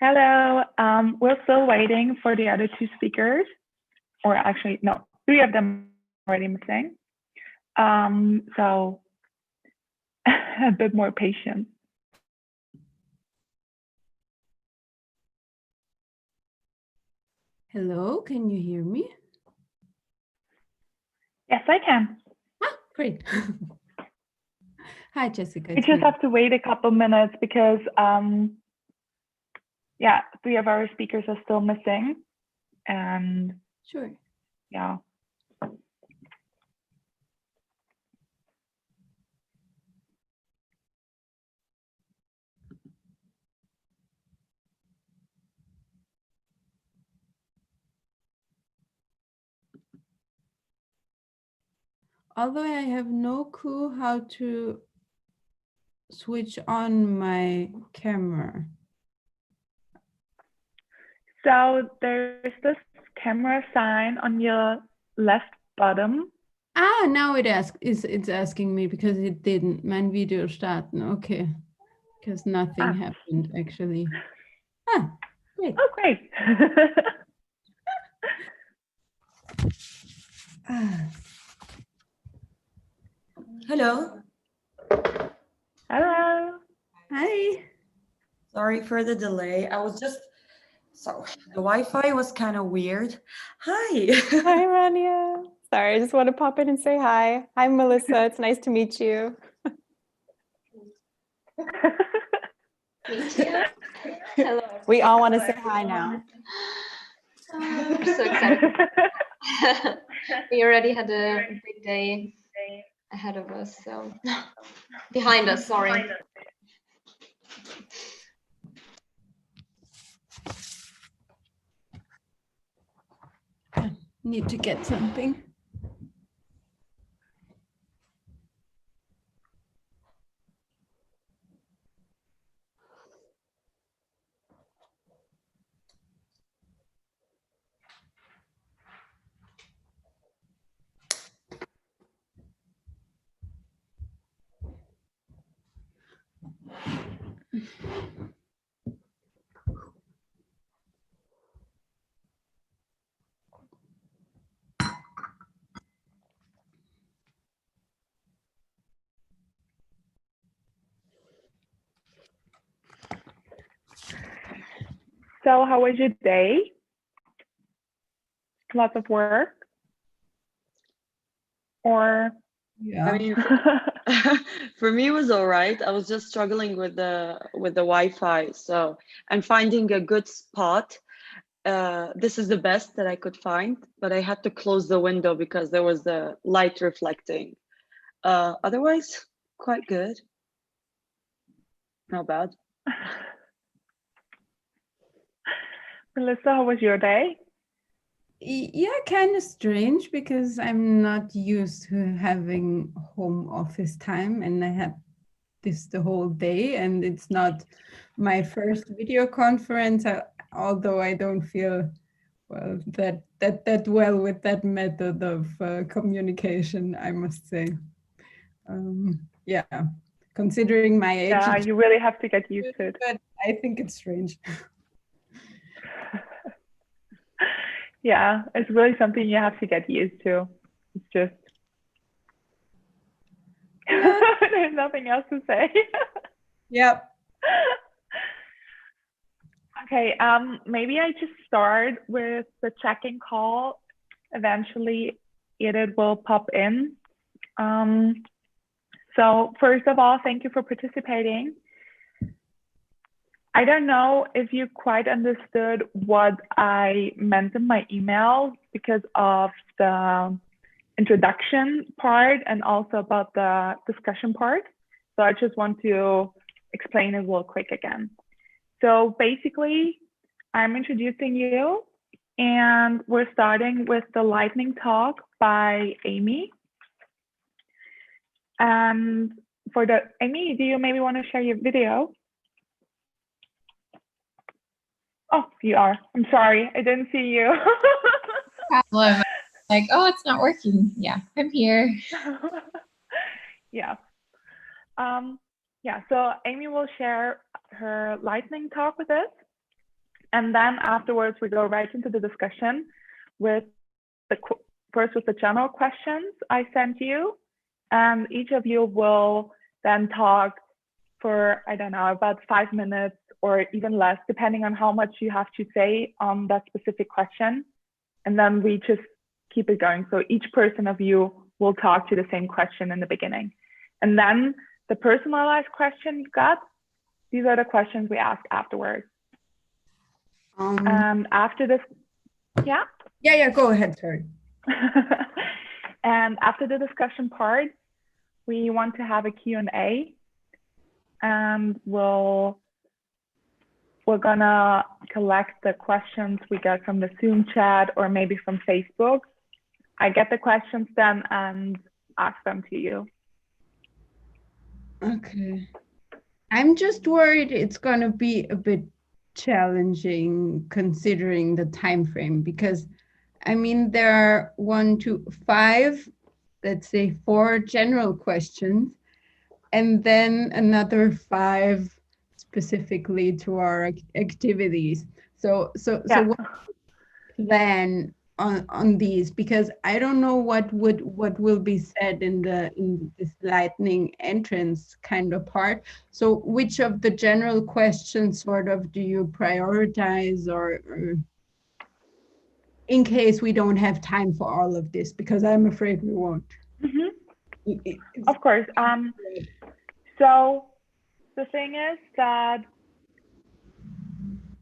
Hello. We're still waiting for the other two speakers, or actually, no, three of them already missing. So a bit more patience. Hello, can you hear me? Yes, I can. Ah, great. Hi, Jessica. We just have to wait a couple minutes because, yeah, three of our speakers are still missing. And sure. Yeah. Although I have no clue how to switch on my camera. So there's this camera sign on your left bottom. Ah, now it's asking me because it didn't. Mein Video starten. Okay. Because nothing happened actually. Ah, great. Oh, great. Hello. Hello. Hi. Sorry for the delay. So the Wi-Fi was kind of weird. Hi. Hi, Rania. Sorry, I just want to pop in and say hi. Hi, Melissa. It's nice to meet you. Meet you. Hello. We all want to say hi now. I'm so excited. We already had a big day ahead of us, so behind us, sorry. Need to get something. So how was your day? Lots of work? Or? Yeah. I mean, for me it was all right. I was just struggling with the Wi-Fi, so I'm finding a good spot. This is the best that I could find, but I had to close the window because there was the light reflecting. Otherwise, quite good. Not bad. Melissa, how was your day? Yeah, kind of strange because I'm not used to having home office time, and I had this the whole day, and it's not my first video conference, although I don't feel well that well with that method of communication, I must say. Yeah, considering my age. Yeah, you really have to get used to it. But I think it's strange. Yeah, it's really something you have to get used to. It's just, there's nothing else to say. Yep. Okay, maybe I just start with the check-in call. Eventually, Edith will pop in. So first of all, thank you for participating. I don't know if you quite understood what I meant in my email because of the introduction part and also about the discussion part. So I just want to explain it real quick again. So basically, I'm introducing you and we're starting with the lightning talk by Amy. And for the, Amy, do you maybe want to share your video? Oh, you are. I'm sorry, I didn't see you. Problem. Like, oh, it's not working. Yeah, I'm here. Yeah. Yeah, so Amy will share her lightning talk with us. And then afterwards, we go right into the discussion with first with the general questions I sent you. And each of you will then talk for, I don't know, about 5 minutes or even less, depending on how much you have to say on that specific question. And then we just keep it going. So each person of you will talk to the same question in the beginning. And then the personalized question you got, these are the questions we ask afterwards. And after this, yeah? Yeah, go ahead, sorry. And after the discussion part, we want to have a Q&A, and we're gonna collect the questions we get from the Zoom chat or maybe from Facebook. I get the questions then and ask them to you. Okay. I'm just worried it's gonna be a bit challenging considering the time frame, because I mean there are 1, 2, 5, let's say 4 general questions, and then another 5 specifically to our activities. So what plan on these, because I don't know what will be said in this lightning entrance kind of part. So which of the general questions sort of do you prioritize, or in case we don't have time for all of this, because I'm afraid we won't. Of course. So the thing is that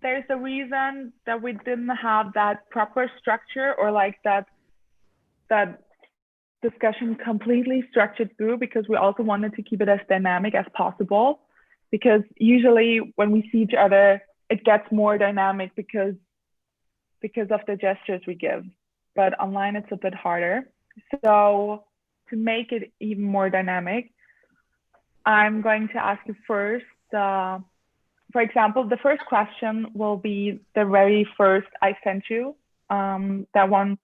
there's a reason that we didn't have that proper structure, or like that discussion completely structured through, because we also wanted to keep it as dynamic as possible. Because usually when we see each other, it gets more dynamic because of the gestures we give. But online it's a bit harder. So to make it even more dynamic, I'm going to ask you first, for example, the first question will be the very first I sent you, that one,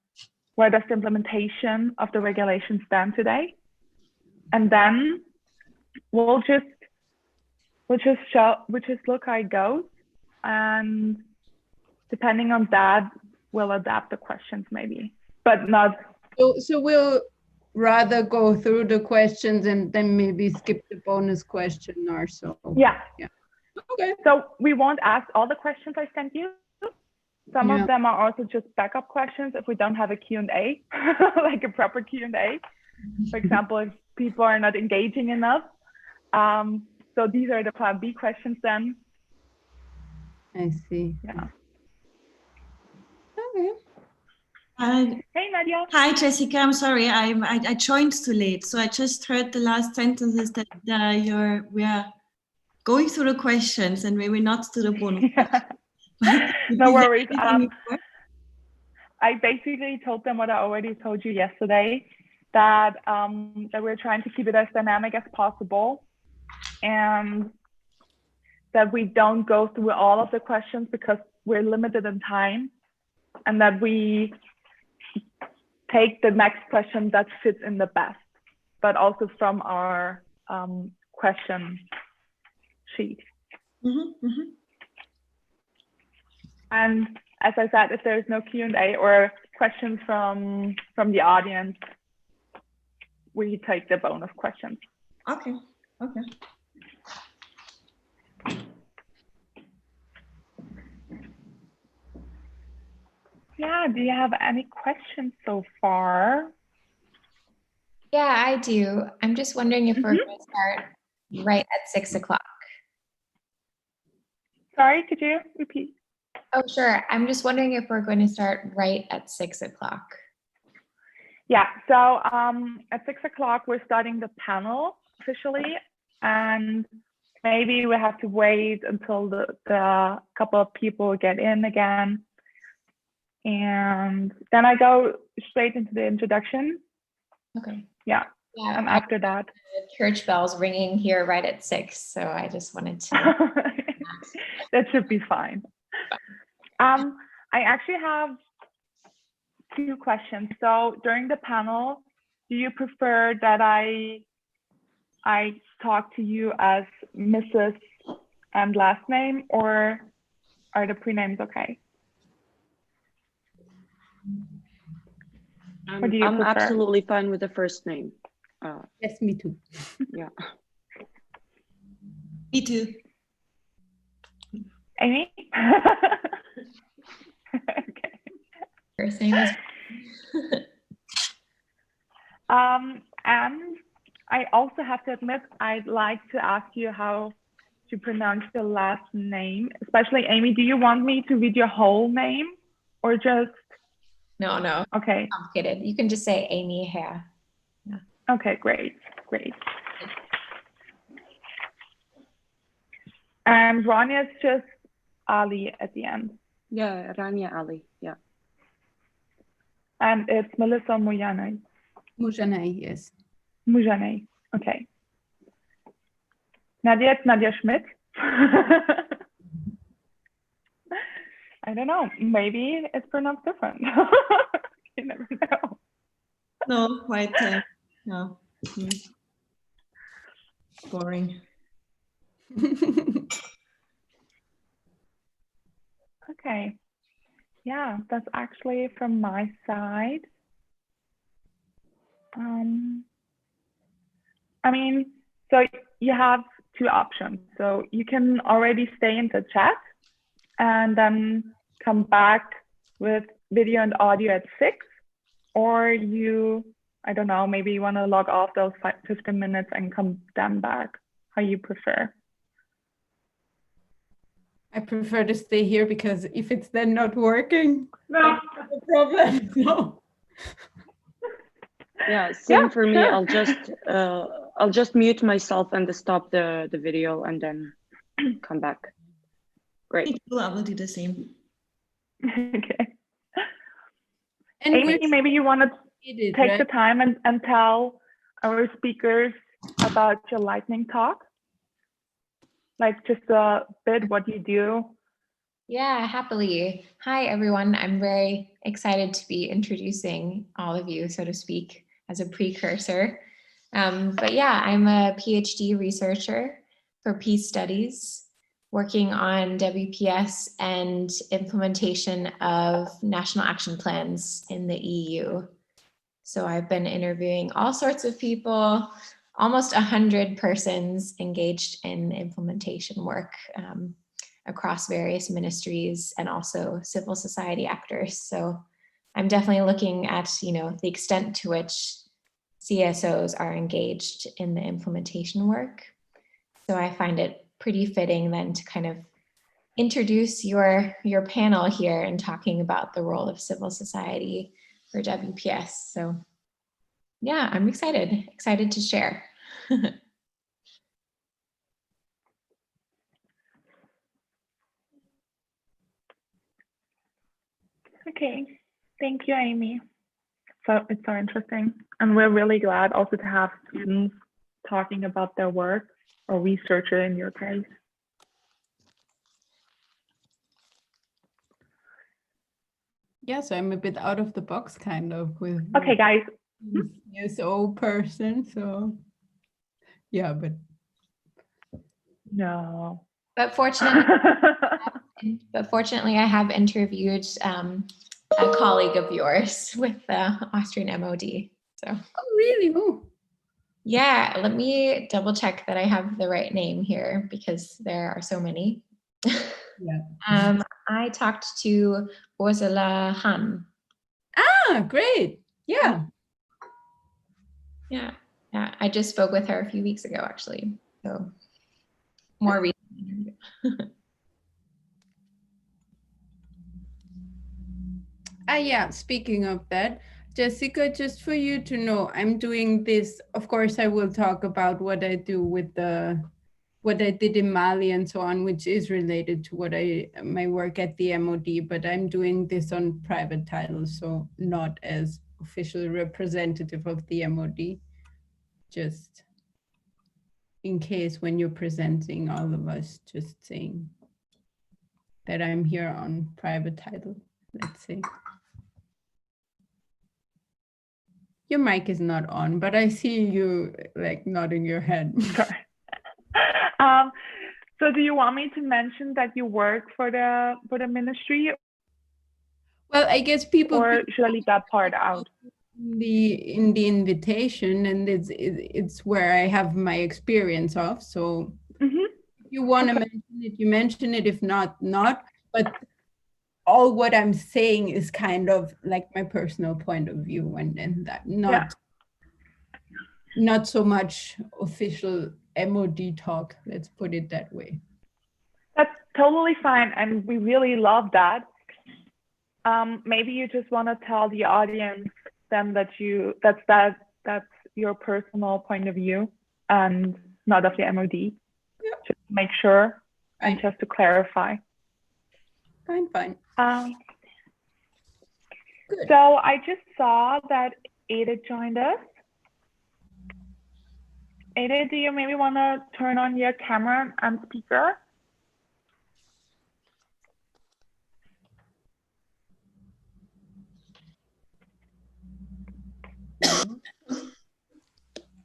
where does the implementation of the regulation stand today? And then we'll just look how it goes, and depending on that, we'll adapt the questions maybe, but not. So we'll rather go through the questions and then maybe skip the bonus question or so. Yeah. Okay. So we won't ask all the questions I sent you. Some of them are also just backup questions if we don't have a Q&A, like a proper Q&A. For example, if people are not engaging enough. So these are the plan B questions then. I see. Yeah. Okay. Hey, Nadia. Hi, Jessica. I'm sorry. I joined too late, so I just heard the last sentences that we are going through the questions and maybe not to the bonus. No worries. I basically told them what I already told you yesterday, that we're trying to keep it as dynamic as possible, and that we don't go through all of the questions because we're limited in time, and that we take the next question that fits in the best, but also from our question sheet. And as I said, if there's no Q&A or questions from the audience, we take the bonus questions. Okay. Yeah, do you have any questions so far? Yeah, I do. I'm just wondering if we're going to start right at 6 o'clock. Sorry, could you repeat? Oh, sure. I'm just wondering if we're going to start right at 6 o'clock. Yeah, so at 6 o'clock, we're starting the panel officially, and maybe we have to wait until the couple of people get in again. And then I go straight into the introduction. Okay. Yeah, and after that. The church bells ringing here right at 6, so I just wanted to. That should be fine. I actually have 2 questions. So during the panel, do you prefer that I talk to you as Mrs. and last name, or are the prenames okay? Or do you I'm prefer? absolutely fine with the first name. Yes, me too. Yeah. Me too. Amy? Okay. First name is And I also have to admit, I'd like to ask you how to pronounce your last name, especially Amy. Do you want me to read your whole name or just? no, Okay. complicated. You can just say Amy here. Okay, great. And Rania's just Ali at the end. Yeah, Rania Ali. Yeah. And it's Melissa Mujane. Mujanai, yes. Mujane. Okay. Nadia, it's Nadia Schmidt. I don't know. Maybe it's pronounced different. You never know. No, quite. No. Boring. Okay. Yeah, that's actually from my side. I mean, so you have two options. So you can already stay in the chat and then come back with video and audio at 6, or you, I don't know, maybe you want to log off those 15 minutes and come then back, how you prefer. I prefer to stay here because if it's then not working, No. that's a problem. No. Yeah, same for me. Sure. I'll just mute myself and stop the video and then come back. Great. Me too, I will do the same. Okay. And Amy, maybe you want to take the time and tell our speakers about your lightning talk, like just a bit what you do. Yeah, happily. Hi, everyone. I'm very excited to be introducing all of you, so to speak, as a precursor. But yeah, I'm a PhD researcher for peace studies, working on WPS and implementation of national action plans in the EU. So I've been interviewing all sorts of people, almost 100 persons engaged in implementation work across various ministries and also civil society actors. So I'm definitely looking at, the extent to which CSOs are engaged in the implementation work. So I find it pretty fitting then to kind of introduce your panel here in talking about the role of civil society for WPS. So yeah, I'm excited to share. Okay, thank you, Amy. So it's so interesting. And we're really glad also to have students talking about their work, or researcher in your case. Yeah, so I'm a bit out of the box kind of with Okay, guys. CSO person, so yeah, but no. But fortunately, I have interviewed a colleague of yours with the Austrian MOD. So. Oh, really? Oh. Yeah, let me double check that I have the right name here because there are so many. Yeah. I talked to Ursula Hahn. Ah, great. Yeah. Yeah. I just spoke with her a few weeks ago, actually. So more recently. Yeah, speaking of that, Jessica, just for you to know, I'm doing this. Of course, I will talk about what I do with what I did in Mali and so on, which is related to my work at the MOD, but I'm doing this on private titles, so not as officially representative of the MOD, just in case when you're presenting all of us, just saying that I'm here on private title, let's say. Your mic is not on, but I see you like nodding your head. So do you want me to mention that you work for the ministry, Well, I guess people or should I leave that part out? in the invitation, and it's where I have my experience of. So Mm-hmm. if you want to mention it, you mention it. If not, not. But all what I'm saying is kind of like my personal point of view, and that not so much official MOD talk. Let's put it that way. That's totally fine, and we really love that. Maybe you just want to tell the audience then that that's your personal point of view and not of the MOD. Yeah. Just to make sure and Fine. just to clarify. Fine. Good. So I just saw that Ada joined us. Ada, do you maybe want to turn on your camera and speaker?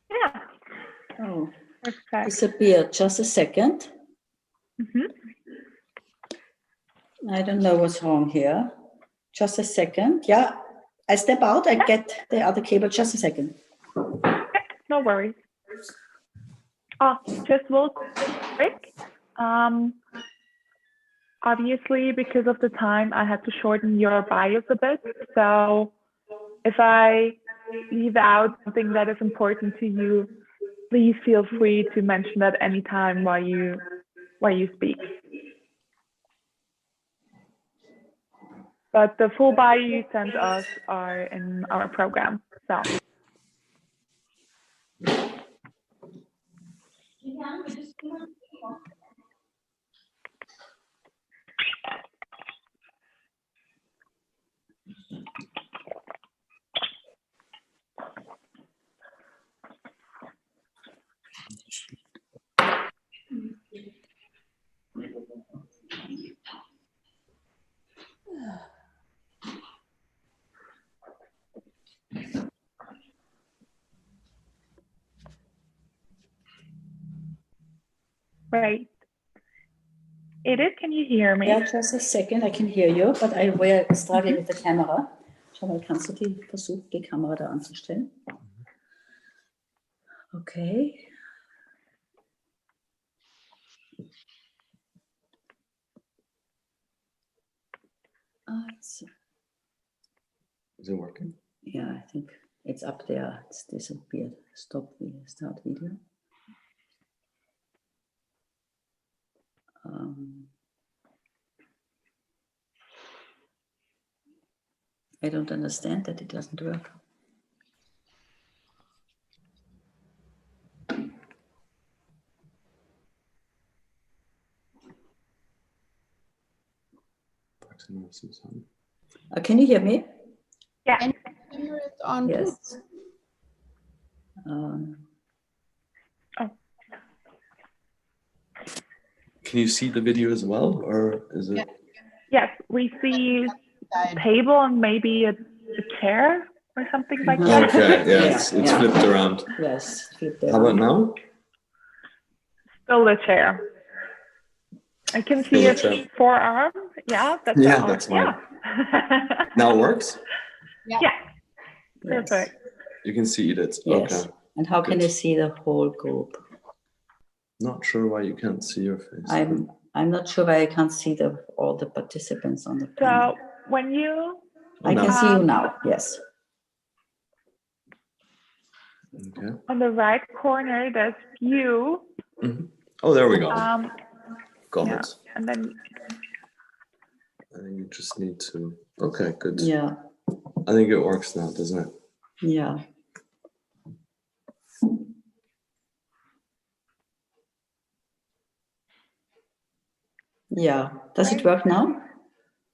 Yeah. Oh, Perfect. disappeared. Just a second. Mm-hmm. I don't know what's wrong here. Just a second. Yeah, I step out. I get the other cable. Just a second. No worries. Just real quick. Obviously, because of the time, I had to shorten your bios a bit. So if I leave out something that is important to you, please feel free to mention that anytime while you speak. But the full bio you sent us are in our program. So. Right. Edith, can you hear me? Yeah, just a second. I can hear you, but I will struggle with the camera. Schau mal, kannst du versuchen, die Kamera da anzustellen? Okay. Is it working? Yeah, I think it's up there. It's disappeared. Stop video, start video. I don't understand that it doesn't work. Can you hear me? Yeah. And camera is on too. Yes. Can you see the video as well, or is it? Yes, we see a table and maybe a chair or something like that. Okay, yeah, it's flipped around. Yes, flipped around. How about now? Still the chair. I can see his forearm. Yeah, that's fine. Yeah. Now it works? Yeah. Perfect. You can see it. Yes. Okay. And how can you see the whole group? Not sure why you can't see your face. I'm not sure why I can't see all the participants on the panel. So when you I can see you now, yes. Okay. On the right corner, there's you. Mm-hmm. Oh, there we go. Got it. And then I think you just need to. Okay, good. Yeah. I think it works now, doesn't it? Yeah. Yeah. Does it work now?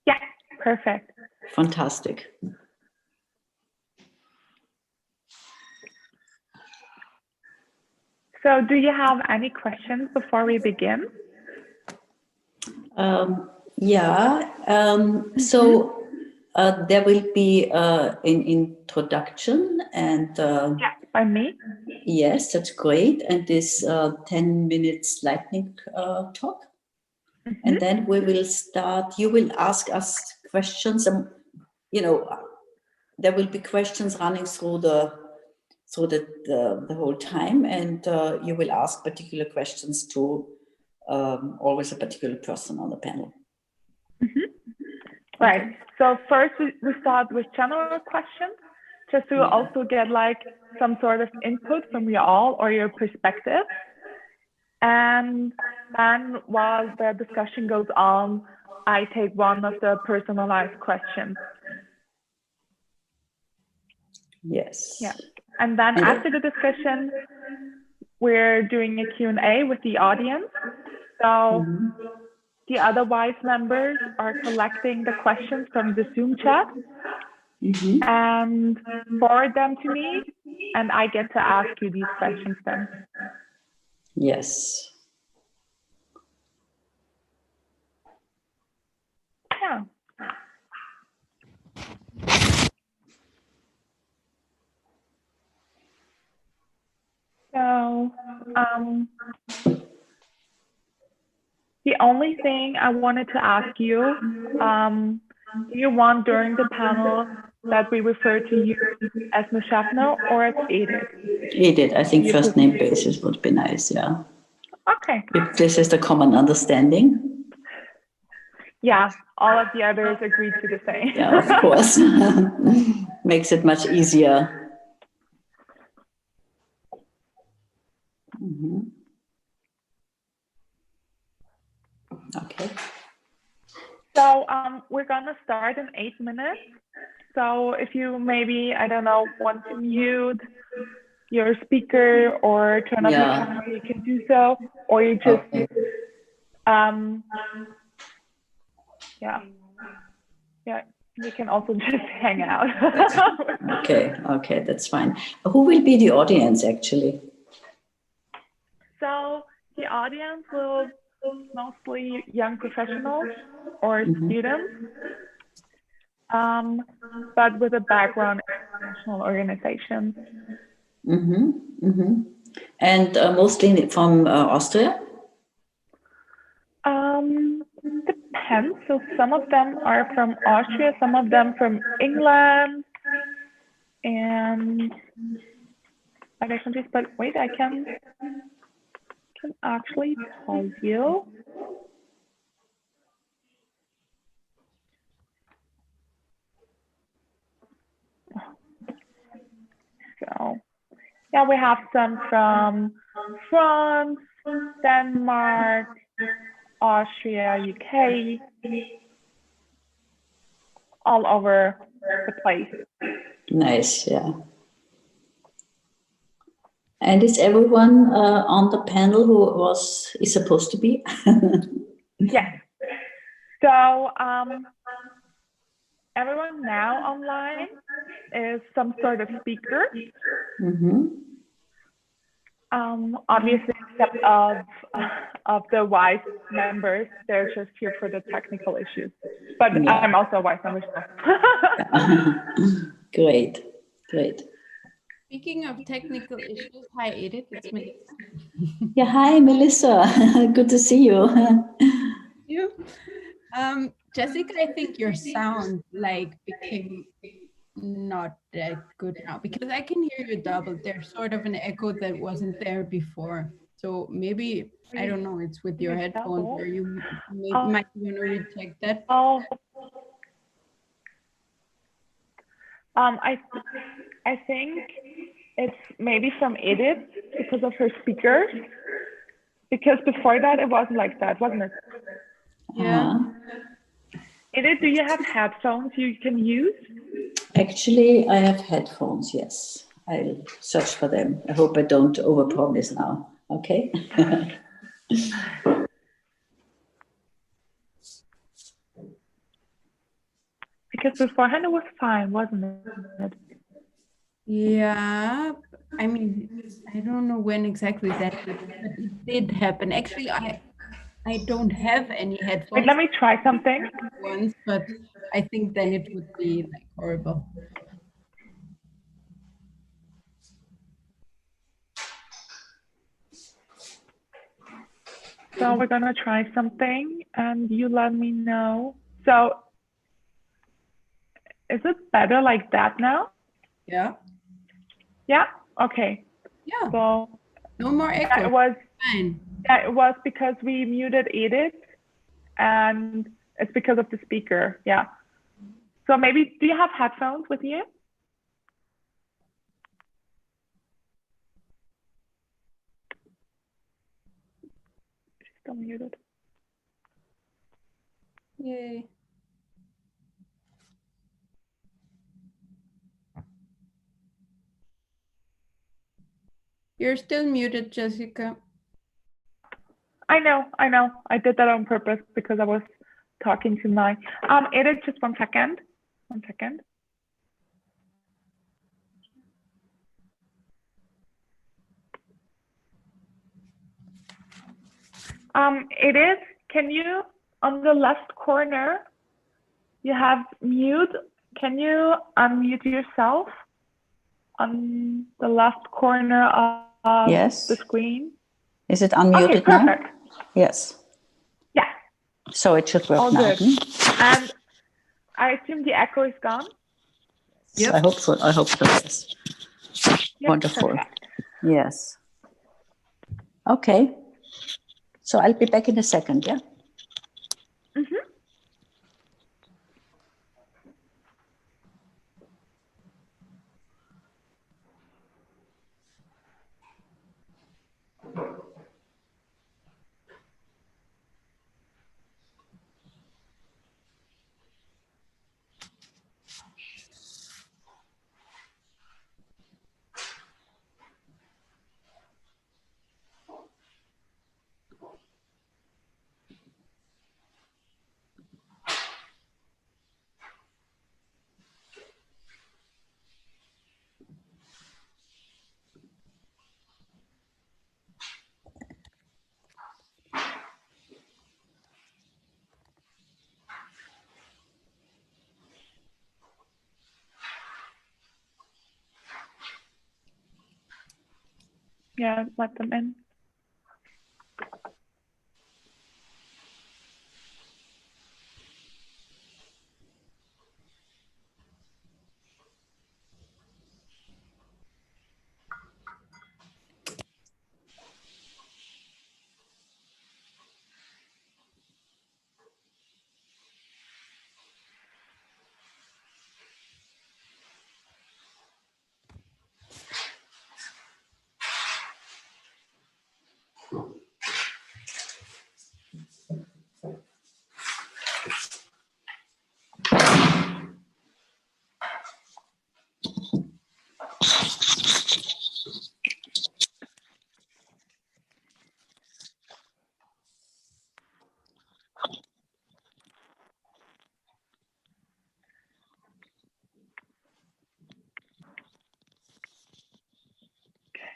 Yeah, perfect. Fantastic. So do you have any questions before we begin? So there will be an introduction and by me. Yes, that's great. And this 10 minutes lightning talk. And then we will start, you will ask us questions. There will be questions running through the whole time, and you will ask particular questions to always a particular person on the panel. Right. Okay. So first we start with general questions, just to also get like some sort of input from you all or your perspective. And then while the discussion goes on, I take one of the personalized questions. Yes. Yeah. And then after the discussion, we're doing a Q&A with the audience. So the other WISE members are collecting the questions from the Zoom chat and forward them to me, and I get to ask you these questions then. Yes. Yeah. So the only thing I wanted to ask you, do you want during the panel that we refer to you as Mishafno or as Edith? Edith, I think first name basis would be nice, yeah. Okay. If this is the common understanding. Yeah, all of the others agreed to the same. Yeah, of course. Makes it much easier. Okay. So we're gonna start in 8 minutes. So if you maybe, I don't know, want to mute your speaker or turn off your camera, you can do so, or you just, you can also just hang out. Okay, that's fine. Who will be the audience actually? So the audience will mostly young professionals or students, but with a background in international organizations. And mostly from Austria? Depends. So some of them are from Austria, some of them from England, and other countries. But wait, I can actually tell you. So yeah, we have some from France, Denmark, Austria, UK, all over the place. Nice, yeah. And is everyone on the panel who is supposed to be? Yes. So everyone now online is some sort of speaker. Obviously, except of the WISE members, they're just here for the technical issues. But I'm also a WISE member. Great. Speaking of technical issues, hi Edith, it's Melissa. Yeah, hi Melissa. Good to see you. You, Jessica, I think your sound became not that good now because I can hear you double. There's sort of an echo that wasn't there before. So maybe, I don't know, it's with your headphones or you might want to recheck that. I think it's maybe from Edith because of her speakers. Because before that, it wasn't like that, wasn't it? Yeah. Edith, do you have headphones you can use? Actually, I have headphones, yes. I'll search for them. I hope I don't overpromise now. Okay? Because beforehand it was fine, wasn't it? Yeah, I mean, I don't know when exactly that happened, but it did happen. Actually, I don't have any headphones. Wait, let me try something. Once, but I think then it would be horrible. So we're gonna try something and you let me know. So is it better like that now? Yeah. Yeah, okay. Yeah. So no more echo. yeah, it was fine. Yeah, it was because we muted Edith and it's because of the speaker. Yeah. So maybe, do you have headphones with you? She's still muted. Yay. You're still muted, Jessica. I know. I did that on purpose because I was talking to my, Edith, just 1 second. 1 second. Edith, can you, on the left corner, you have mute. Can you unmute yourself on the left corner of Yes. the screen? Is it unmuted Okay, perfect. now? Yes. Yeah. So it should work All now. good. And I assume the echo is gone? Yep. I hope so. Yes. Yep, Wonderful. perfect. Yes. Okay. So I'll be back in a second, yeah? Mm-hmm. Yeah, let them in.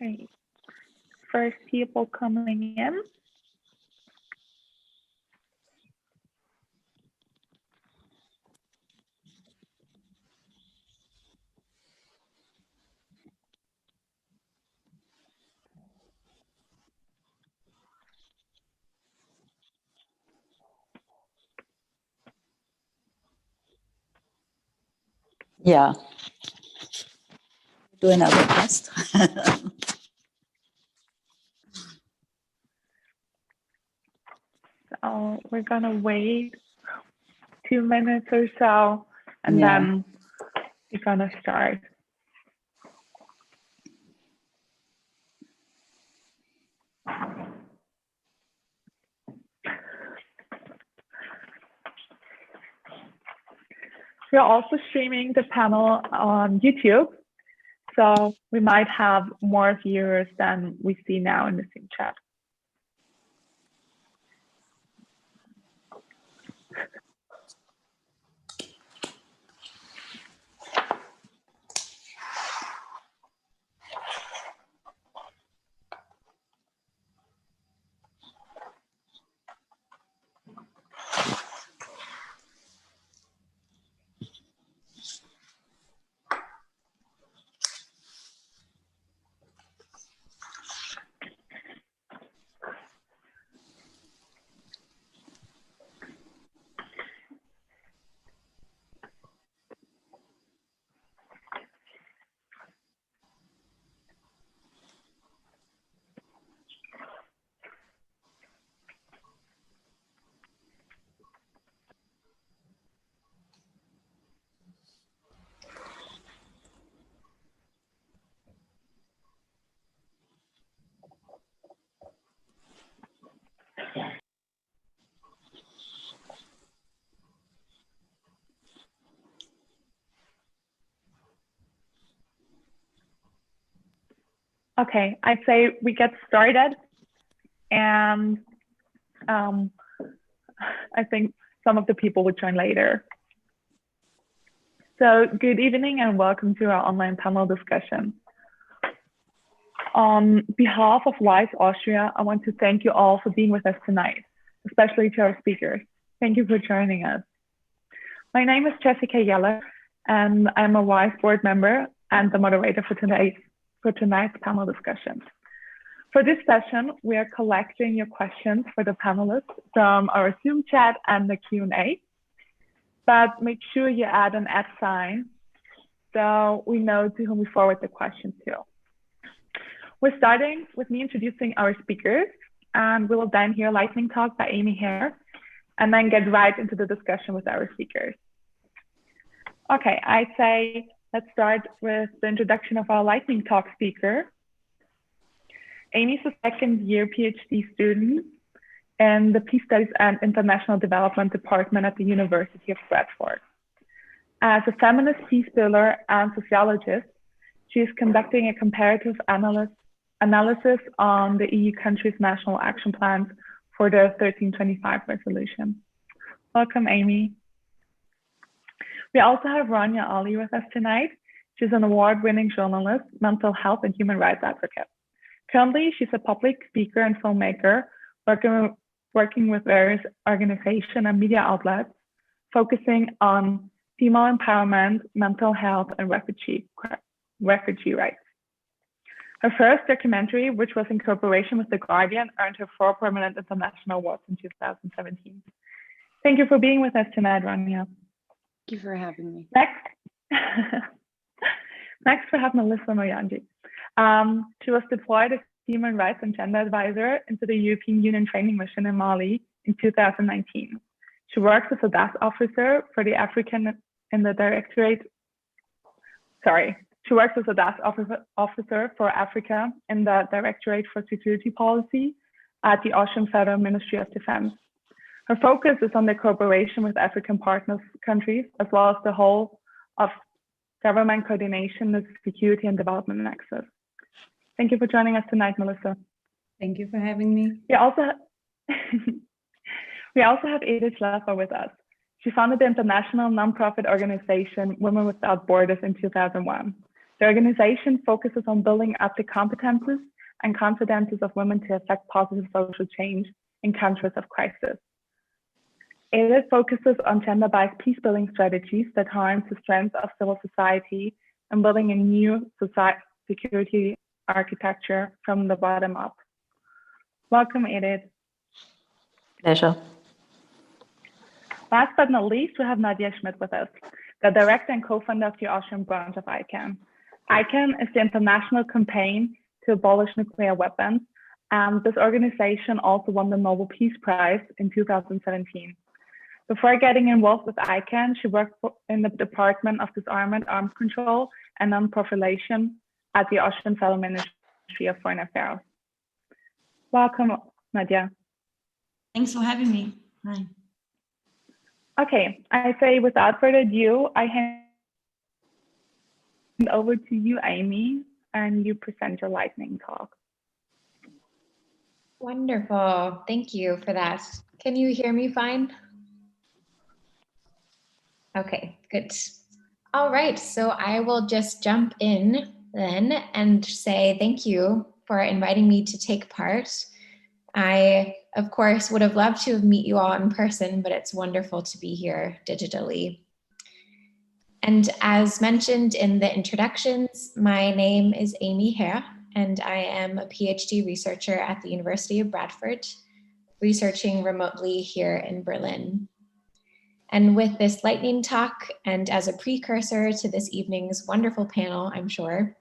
Okay. First people coming in. Yeah. Do another test. So we're gonna wait 2 minutes or so, and Yeah. then we're gonna start. We're also streaming the panel on YouTube, so we might have more viewers than we see now in the Zoom chat. Okay, I'd say we get started, and I think some of the people will join later. So good evening and welcome to our online panel discussion. On behalf of WISE Austria, I want to thank you all for being with us tonight, especially to our speakers. Thank you for joining us. My name is Jessica Yeller, and I'm a WISE board member and the moderator for tonight's panel discussion. For this session, we are collecting your questions for the panelists from our Zoom chat and the Q&A, but make sure you add an @ sign so we know to whom we forward the question to. We're starting with me introducing our speakers, and we will then hear a lightning talk by Amy Hare, and then get right into the discussion with our speakers. Okay, I'd say let's start with the introduction of our lightning talk speaker. Amy's a second-year PhD student in the Peace Studies and International Development Department at the University of Bradford. As a feminist peace builder and sociologist, she is conducting a comparative analysis on the EU countries' national action plans for the 1325 resolution. Welcome, Amy. We also have Rania Ali with us tonight. She's an award-winning journalist, mental health and human rights advocate. Currently, she's a public speaker and filmmaker, working with various organizations and media outlets, focusing on female empowerment, mental health, and refugee rights. Her first documentary, which was in cooperation with The Guardian, earned her 4 permanent international awards in 2017. Thank you for being with us tonight, Rania. Thank you for having me. Next, we have Melissa Moyanji. She was deployed as Human Rights and Gender Advisor into the European Union Training Mission in Mali in 2019. She works as a desk officer for the She works as a desk officer for Africa in the Directorate for Security Policy at the Austrian Federal Ministry of Defense. Her focus is on the cooperation with African partner countries, as well as the whole of government coordination with security and development nexus. Thank you for joining us tonight, Melissa. Thank you for having me. We also have Edith Schlaffer with us. She founded the international nonprofit organization Women Without Borders in 2001. The organization focuses on building up the competences and confidences of women to affect positive social change in countries of crisis. Edith focuses on gender-based peace-building strategies that harness the strength of civil society and building a new security architecture from the bottom up. Welcome, Edith. Pleasure. Last but not least, we have Nadia Schmidt with us, the director and co-founder of the Austrian branch of ICANN. ICANN is the international campaign to abolish nuclear weapons, and this organization also won the Nobel Peace Prize in 2017. Before getting involved with ICANN, she worked in the Department of Disarmament, Arms Control, and Non-Proliferation at the Austrian Federal Ministry of Foreign Affairs. Welcome, Nadia. Thanks for having me. Hi. Okay, I say without further ado, I hand over to you, Amy, and you present your lightning talk. Wonderful. Thank you for that. Can you hear me fine? Okay, good. All right, so I will just jump in then and say thank you for inviting me to take part. I, of course, would have loved to meet you all in person, but it's wonderful to be here digitally. And as mentioned in the introductions, my name is Amy Hare, and I am a PhD researcher at the University of Bradford, researching remotely here in Berlin. And with this lightning talk, and as a precursor to this evening's wonderful panel, I'm sure,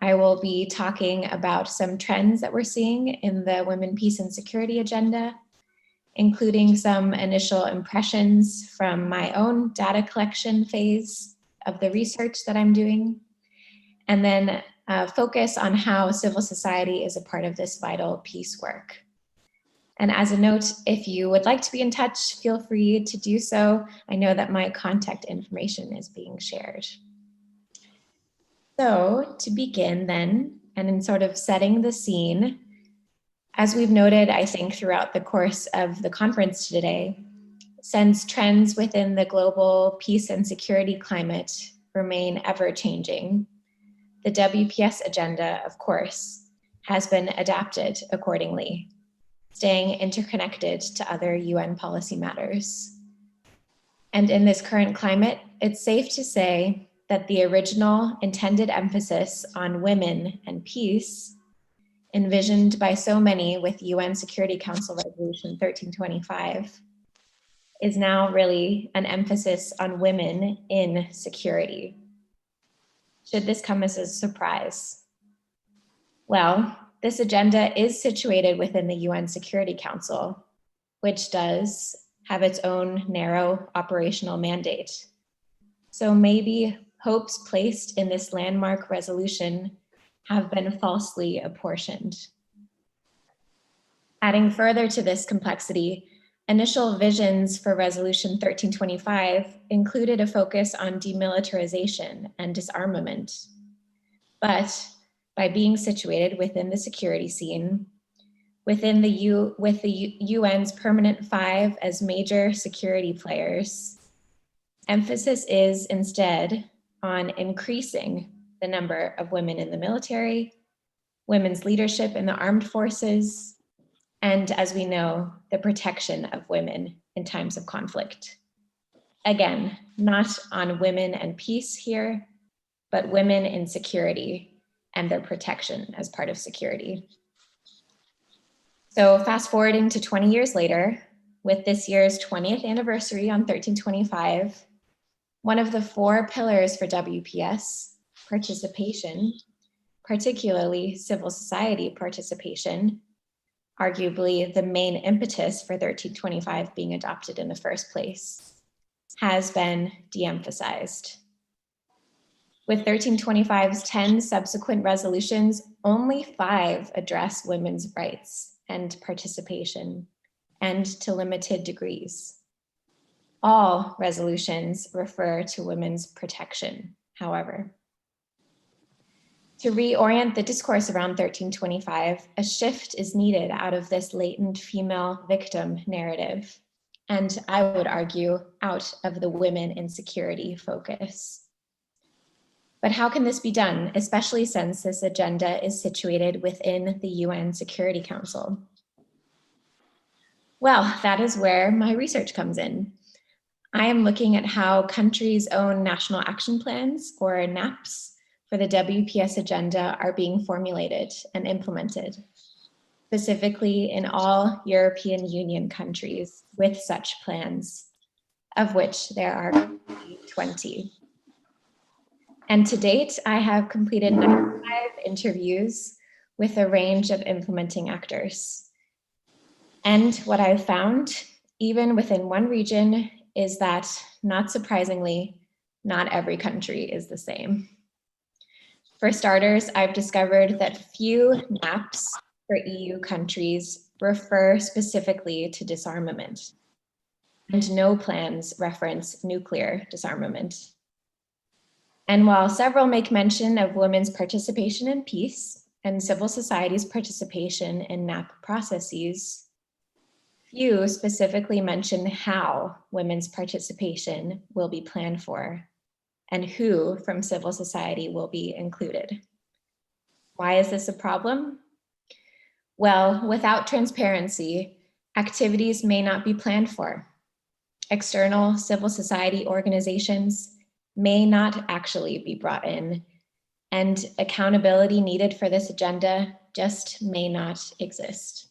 I will be talking about some trends that we're seeing in the women, peace, and security agenda, including some initial impressions from my own data collection phase of the research that I'm doing, and then focus on how civil society is a part of this vital peace work. And as a note, if you would like to be in touch, feel free to do so. I know that my contact information is being shared. So to begin then, and in sort of setting the scene, as we've noted, I think, throughout the course of the conference today, since trends within the global peace and security climate remain ever-changing, the WPS agenda, of course, has been adapted accordingly, staying interconnected to other UN policy matters. And in this current climate, it's safe to say that the original intended emphasis on women and peace, envisioned by so many with UN Security Council Resolution 1325, is now really an emphasis on women in security. Should this come as a surprise? Well, this agenda is situated within the UN Security Council, which does have its own narrow operational mandate. So maybe hopes placed in this landmark resolution have been falsely apportioned. Adding further to this complexity, initial visions for Resolution 1325 included a focus on demilitarization and disarmament. But by being situated within the security scene, with the UN's permanent 5 as major security players, emphasis is instead on increasing the number of women in the military, women's leadership in the armed forces, and, as we know, the protection of women in times of conflict. Again, not on women and peace here, but women in security and their protection as part of security. So fast forwarding to 20 years later, with this year's 20th anniversary on 1325, one of the 4 pillars for WPS, participation, particularly civil society participation, arguably the main impetus for 1325 being adopted in the first place, has been de-emphasized. With 1325's 10 subsequent resolutions, only 5 address women's rights and participation, and to limited degrees. All resolutions refer to women's protection, however. To reorient the discourse around 1325, a shift is needed out of this latent female victim narrative, and I would argue out of the women in security focus. But how can this be done, especially since this agenda is situated within the UN Security Council? Well, that is where my research comes in. I am looking at how countries' own national action plans, or NAPs, for the WPS agenda are being formulated and implemented, specifically in all European Union countries with such plans, of which there are 20. And to date, I have completed 95 interviews with a range of implementing actors. And what I've found, even within one region, is that, not surprisingly, not every country is the same. For starters, I've discovered that few maps for EU countries refer specifically to disarmament, and no plans reference nuclear disarmament. And while several make mention of women's participation in peace and civil society's participation in NAP processes, few specifically mention how women's participation will be planned for and who from civil society will be included. Why is this a problem? Well, without transparency, activities may not be planned for. External civil society organizations may not actually be brought in, and accountability needed for this agenda just may not exist.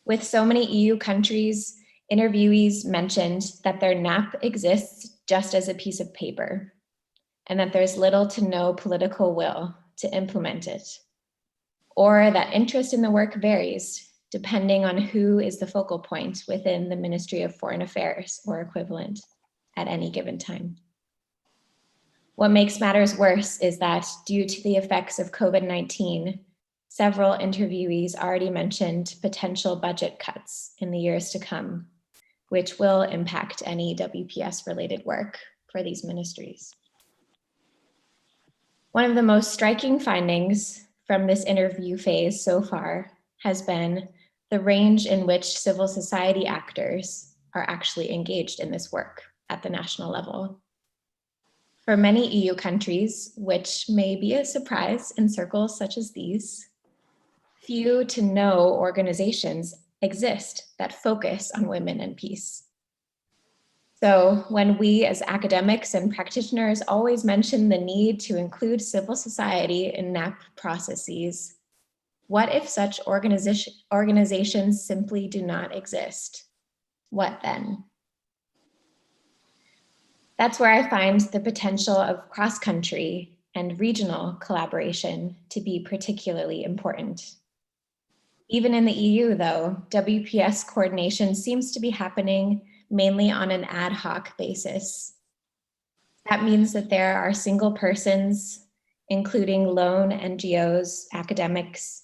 With so many EU countries, interviewees mentioned that their NAP exists just as a piece of paper, and that there's little to no political will to implement it, or that interest in the work varies depending on who is the focal point within the Ministry of Foreign Affairs or equivalent at any given time. What makes matters worse is that due to the effects of COVID-19, several interviewees already mentioned potential budget cuts in the years to come, which will impact any WPS related work for these ministries. One of the most striking findings from this interview phase so far has been the range in which civil society actors are actually engaged in this work at the national level. For many EU countries, which may be a surprise in circles such as these, few to no organizations exist that focus on women and peace. So when we as academics and practitioners always mention the need to include civil society in NAP processes, what if such organizations simply do not exist? What then? That's where I find the potential of cross-country and regional collaboration to be particularly important. Even in the EU, though, WPS coordination seems to be happening mainly on an ad hoc basis. That means that there are single persons, including lone NGOs, academics,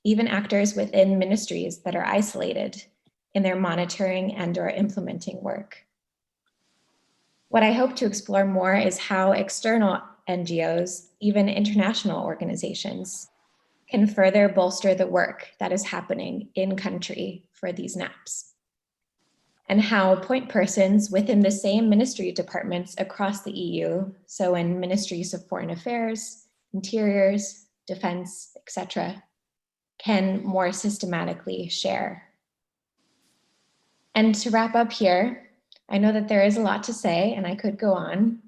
even actors within ministries that are isolated in their monitoring and/or implementing work. What I hope to explore more is how external NGOs, even international organizations, can further bolster the work that is happening in country for these NAPs, and how point persons within the same ministry departments across the EU, so in ministries of foreign affairs, interiors, defense, etc., can more systematically share. And to wrap up here, I know that there is a lot to say and I could go on,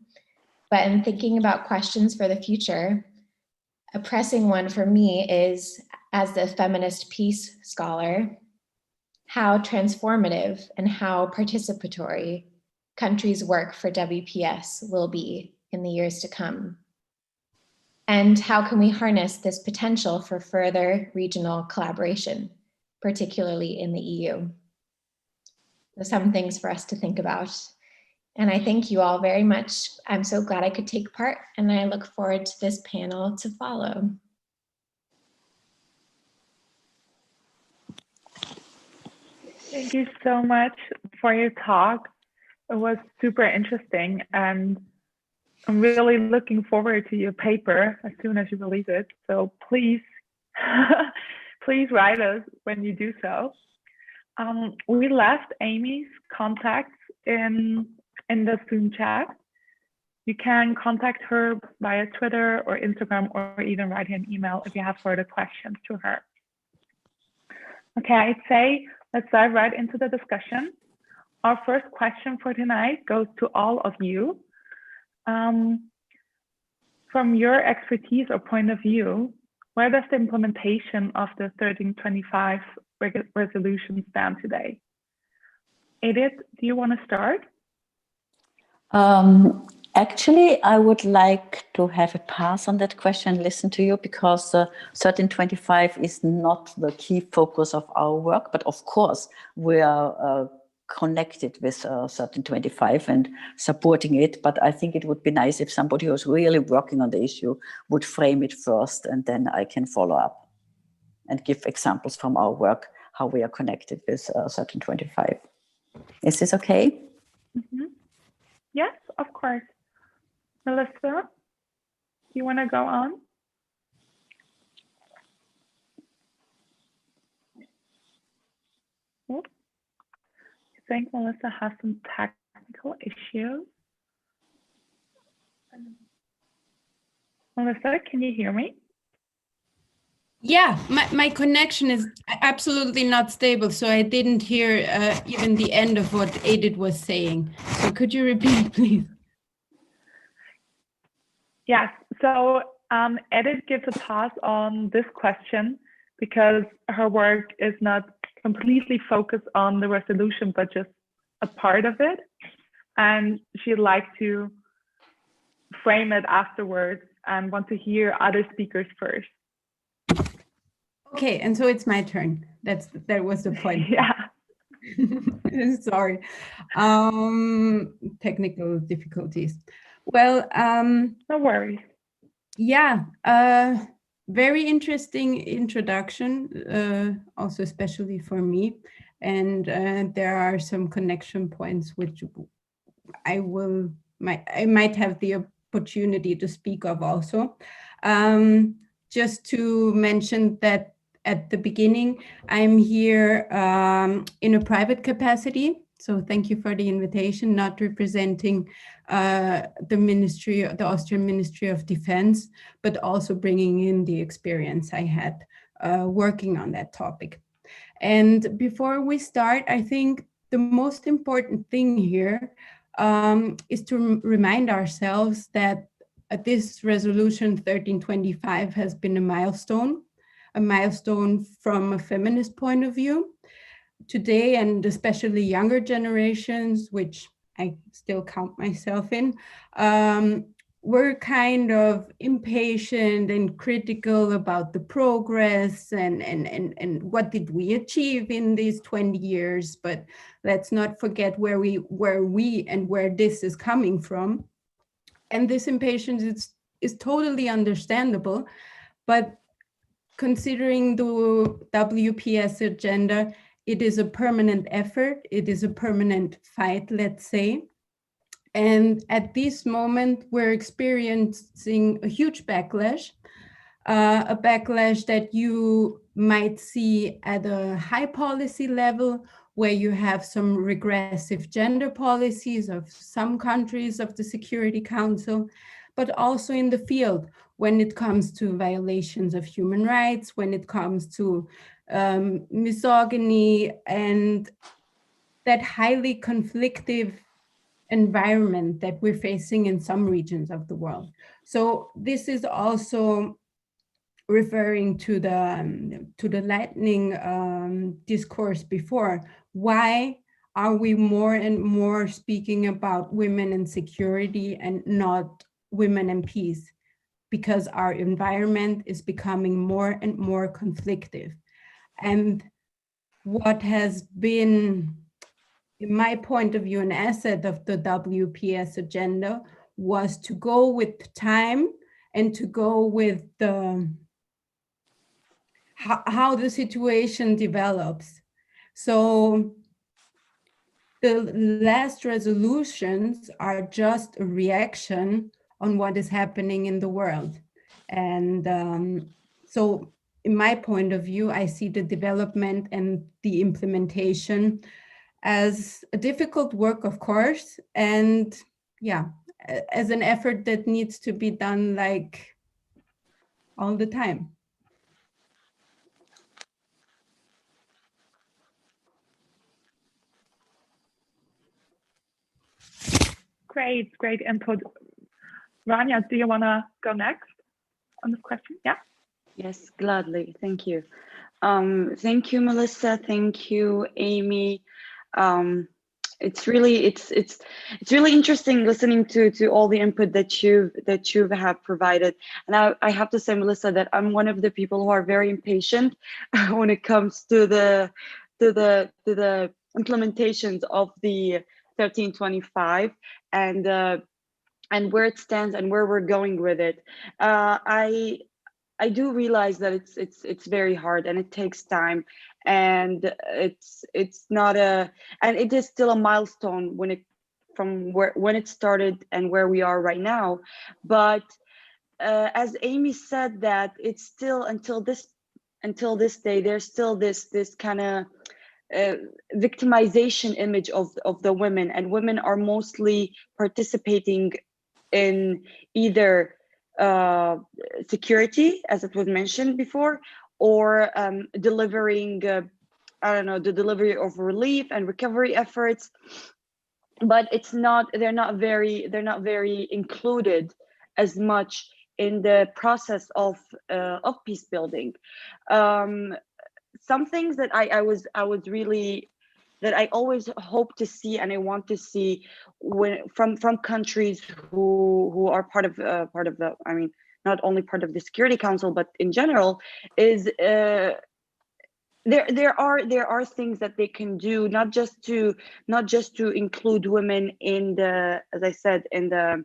but in thinking about questions for the future, a pressing one for me is, as the feminist peace scholar, how transformative and how participatory countries' work for WPS will be in the years to come. And how can we harness this potential for further regional collaboration, particularly in the EU? So some things for us to think about. And I thank you all very much. I'm so glad I could take part, and I look forward to this panel to follow. Thank you so much for your talk. It was super interesting, and I'm really looking forward to your paper as soon as you release it. So please, please write us when you do so. We left Amy's contacts in the Zoom chat. You can contact her via Twitter or Instagram, or even write her an email if you have further questions to her. Okay, I'd say let's dive right into the discussion. Our first question for tonight goes to all of you. From your expertise or point of view, where does the implementation of the 1325 resolution stand today? Edith, do you want to start? Actually, I would like to have a pass on that question and listen to you, because 1325 is not the key focus of our work, but of course we are connected with 1325 and supporting it. But I think it would be nice if somebody who's really working on the issue would frame it first, and then I can follow up and give examples from our work, how we are connected with 1325. Is this okay? Mm-hmm. Yes, of course. Melissa, you want to go on? Oh, I think Melissa has some technical issues. Melissa, can you hear me? Yeah, my connection is absolutely not stable, so I didn't hear even the end of what Edith was saying. So could you repeat, please? Yes, so Edith gives a pass on this question because her work is not completely focused on the resolution, but just a part of it. And she'd like to frame it afterwards and want to hear other speakers first. Okay, and so it's my turn. That was the point. Yeah. Sorry. Technical difficulties. Well, no worries. Yeah, very interesting introduction, also especially for me. And there are some connection points which I might have the opportunity to speak of also. Just to mention that at the beginning, I'm here in a private capacity. So thank you for the invitation, not representing the Austrian Ministry of Defense, but also bringing in the experience I had working on that topic. And before we start, I think the most important thing here is to remind ourselves that this resolution 1325 has been a milestone from a feminist point of view. Today, and especially younger generations, which I still count myself in, we're kind of impatient and critical about the progress and what did we achieve in these 20 years. But let's not forget where we and where this is coming from. And this impatience is totally understandable. But considering the WPS agenda, it is a permanent effort. It is a permanent fight, let's say. And at this moment, we're experiencing a huge backlash, a backlash that you might see at a high policy level, where you have some regressive gender policies of some countries of the Security Council, but also in the field when it comes to violations of human rights, when it comes to misogyny and that highly conflictive environment that we're facing in some regions of the world. So this is also referring to the lightning discourse before. Why are we more and more speaking about women and security and not women and peace? Because our environment is becoming more and more conflictive. And what has been, in my point of view, an asset of the WPS agenda was to go with time and to go with how the situation develops. So the last resolutions are just a reaction on what is happening in the world. And so in my point of view, I see the development and the implementation as a difficult work, of course, and yeah, as an effort that needs to be done like all the time. Great input. Rania, do you want to go next on this question? Yeah. Yes, gladly. Thank you. Thank you, Melissa. Thank you, Amy. It's really interesting listening to all the input that you have provided. And I have to say, Melissa, that I'm one of the people who are very impatient when it comes to the implementations of the 1325 and where it stands and where we're going with it. I do realize that it's very hard and it takes time, and it's not and it is still a milestone when it started and where we are right now. But as Amy said, that it's still until this day there's still this kind of victimization image of the women, and women are mostly participating in either security, as it was mentioned before, or delivering the delivery of relief and recovery efforts, but they're not very included as much in the process of peace building. Some things that I was really, that I always hope to see and I want to see from countries who are part of the, I mean, not only part of the Security Council, but in general, is there are things that they can do, not just to include women in the, as I said, in the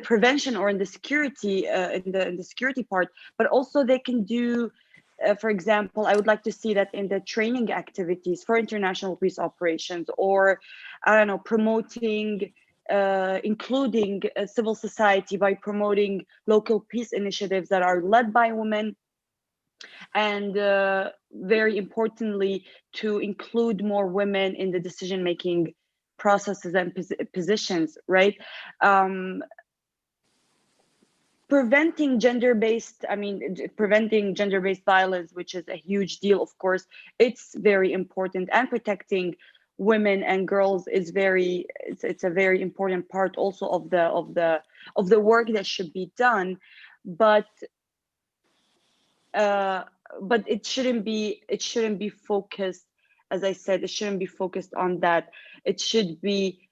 prevention or in the security in the security part, but also they can do for example, I would like to see that in the training activities for international peace operations, or I don't know, promoting, including civil society by promoting local peace initiatives that are led by women, and very importantly, to include more women in the decision-making processes and positions, right? Preventing gender-based violence, which is a huge deal, of course, it's very important, and protecting women and girls is it's a very important part also of the work that should be done, but it shouldn't be focused, as I said, it shouldn't be focused on that. It should be,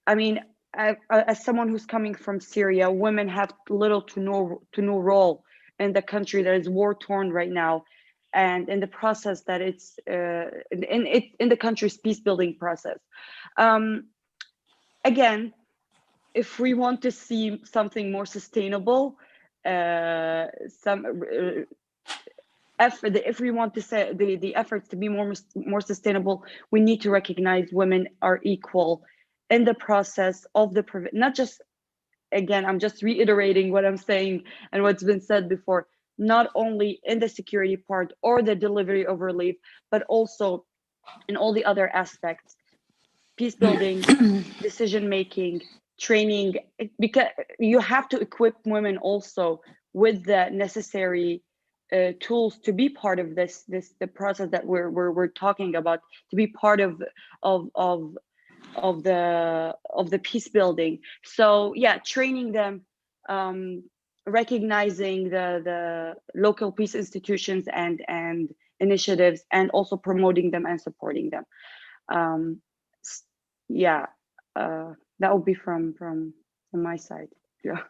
I mean, as someone who's coming from Syria, women have little to no role in the country that is war-torn right now, and in the process that it's in the country's peace-building process. Again, if we want to see something more sustainable, if we want to say the efforts to be more sustainable, we need to recognize women are equal in the process of not just, again, I'm just reiterating what I'm saying and what's been said before, not only in the security part or the delivery of relief, but also in all the other aspects, peace building, decision making, training, because you have to equip women also with the necessary tools to be part of the process that we're talking about, to be part of the peace building. So yeah, training them, recognizing the local peace institutions and initiatives, and also promoting them and supporting them. Yeah, that would be from my side. Yeah.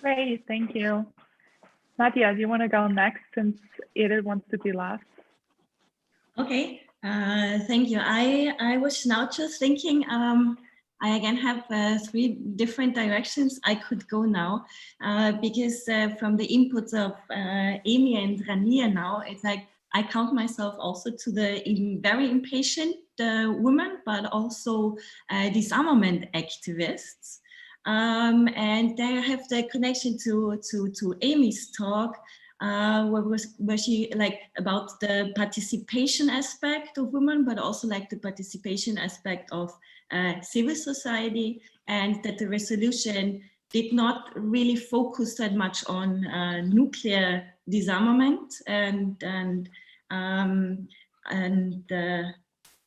Great, thank you. Nadia, do you want to go next since Edith wants to be last? Okay, thank you. I was now just thinking, I again have 3 different directions I could go now, because from the inputs of Amy and Rania now, it's like I count myself also to the very impatient women, but also disarmament activists. And there I have the connection to Amy's talk, where she like about the participation aspect of women, but also like the participation aspect of civil society, and that the resolution did not really focus that much on nuclear disarmament and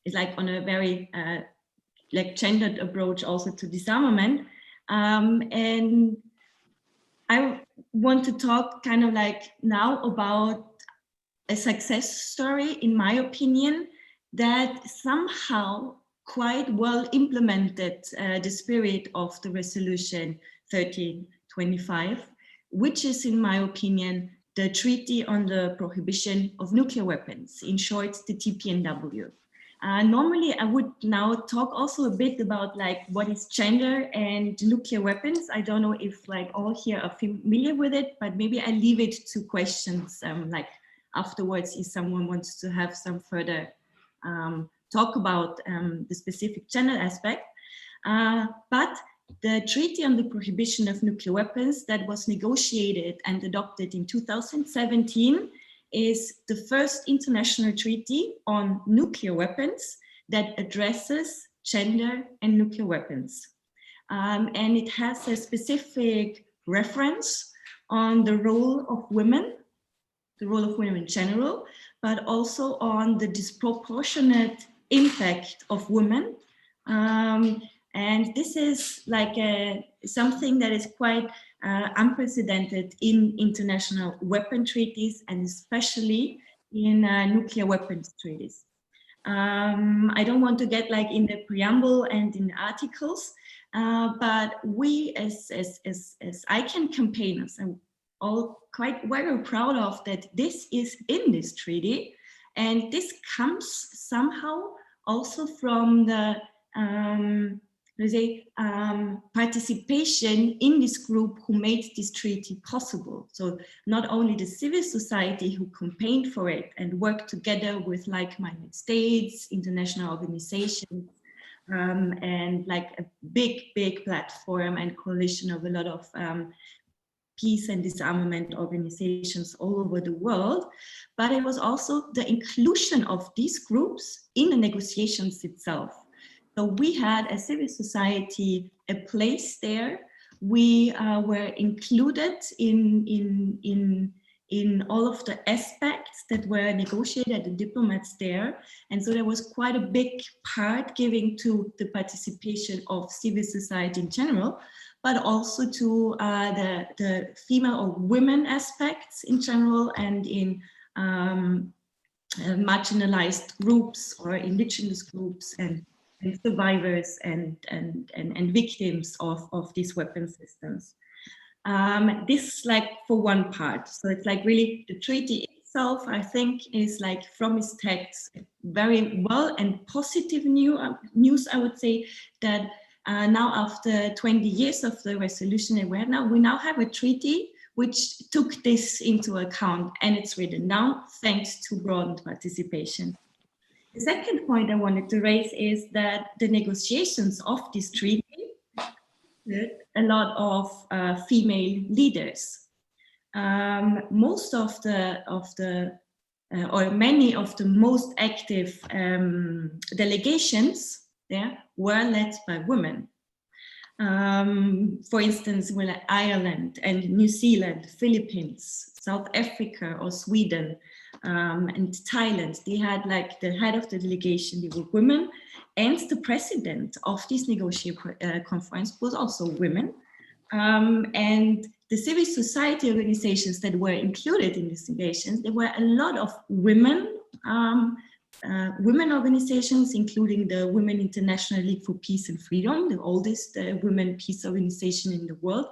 it's like on a very like gendered approach also to disarmament. And I want to talk kind of like now about a success story, in my opinion, that somehow quite well implemented the spirit of the resolution 1325, which is, in my opinion, the Treaty on the Prohibition of Nuclear Weapons, in short, the TPNW. Normally, I would now talk also a bit about like what is gender and nuclear weapons. I don't know if like all here are familiar with it, but maybe I leave it to questions like afterwards if someone wants to have some further talk about the specific gender aspect. But the Treaty on the Prohibition of Nuclear Weapons that was negotiated and adopted in 2017 is the first international treaty on nuclear weapons that addresses gender and nuclear weapons. And it has a specific reference on the role of women in general, but also on the disproportionate impact of women. And this is like something that is quite unprecedented in international weapon treaties, and especially in nuclear weapons treaties. I don't want to get like in the preamble and in the articles, but we as ICANN campaigners are all quite very proud of that this is in this treaty. And this comes somehow also from the participation in this group who made this treaty possible. So not only the civil society who campaigned for it and worked together with like-minded states, international organizations, and like a big platform and coalition of a lot of peace and disarmament organizations all over the world, but it was also the inclusion of these groups in the negotiations itself. So we had a civil society, a place there. We were included in all of the aspects that were negotiated, the diplomats there. And so there was quite a big part giving to the participation of civil society in general, but also to the female or women aspects in general, and in marginalized groups or indigenous groups and survivors and victims of these weapon systems. This like for one part. So it's like really the treaty itself, I think, is like from its text very well and positive news, I would say, that now after 20 years of the resolution we now have a treaty which took this into account, and it's written down thanks to broad participation. The second point I wanted to raise is that the negotiations of this treaty a lot of female leaders. Most of or many of the most active delegations there were led by women. For instance, Ireland and New Zealand, Philippines, South Africa or Sweden, and Thailand, they had like the head of the delegation, they were women, and the president of this negotiation conference was also women. And the civil society organizations that were included in these negotiations, there were a lot of women, women organizations, including the Women International League for Peace and Freedom, the oldest women peace organization in the world,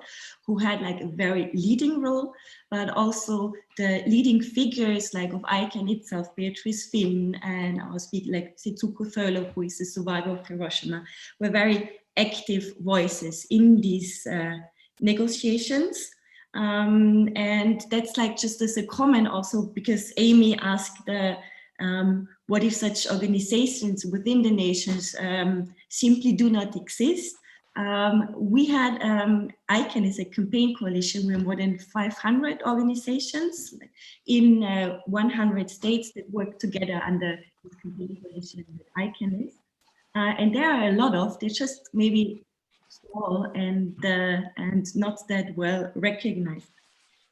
who had like a very leading role, but also the leading figures like of ICANN itself, Beatrice Finn, and our speaker like Setsuko Thurlow, who is a survivor of Hiroshima, were very active voices in these negotiations. And that's like just as a comment also, because Amy asked what if such organizations within the nations simply do not exist? We had, ICANN is a campaign coalition with more than 500 organizations in 100 states that work together under this campaign coalition that ICANN is. And there are a lot of, they're just maybe small and not that well recognized.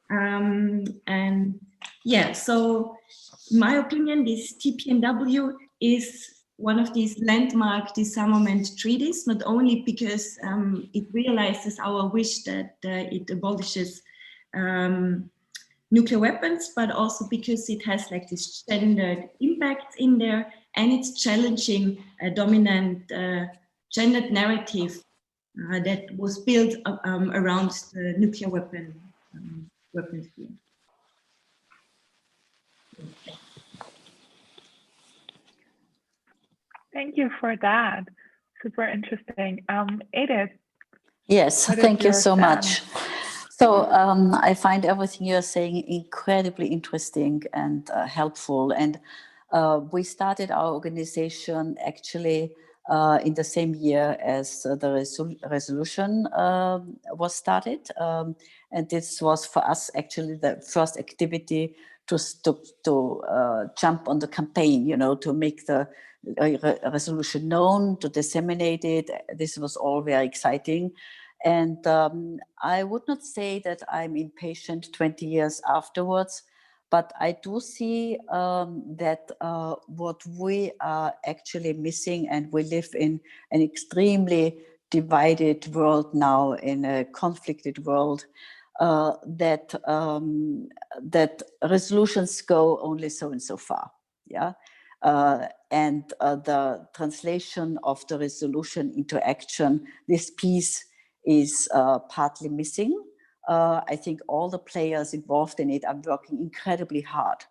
And yeah, so in my opinion, this TPNW is one of these landmark disarmament treaties, not only because it realizes our wish that it abolishes nuclear weapons, but also because it has like this gendered impact in there, and it's challenging a dominant gendered narrative that was built around the nuclear weapons field. Thank you for that. Super interesting. Edith. Yes, thank you so much. So I find everything you're saying incredibly interesting and helpful. And we started our organization actually in the same year as the resolution was started. And this was for us actually the first activity to jump on the campaign, you know, to make the resolution known, to disseminate it. This was all very exciting. And I would not say that I'm impatient 20 years afterwards, but I do see that what we are actually missing, and we live in an extremely divided world now, in a conflicted world, that resolutions go only so and so far. Yeah. And the translation of the resolution into action, this piece is partly missing. I think all the players involved in it are working incredibly hard,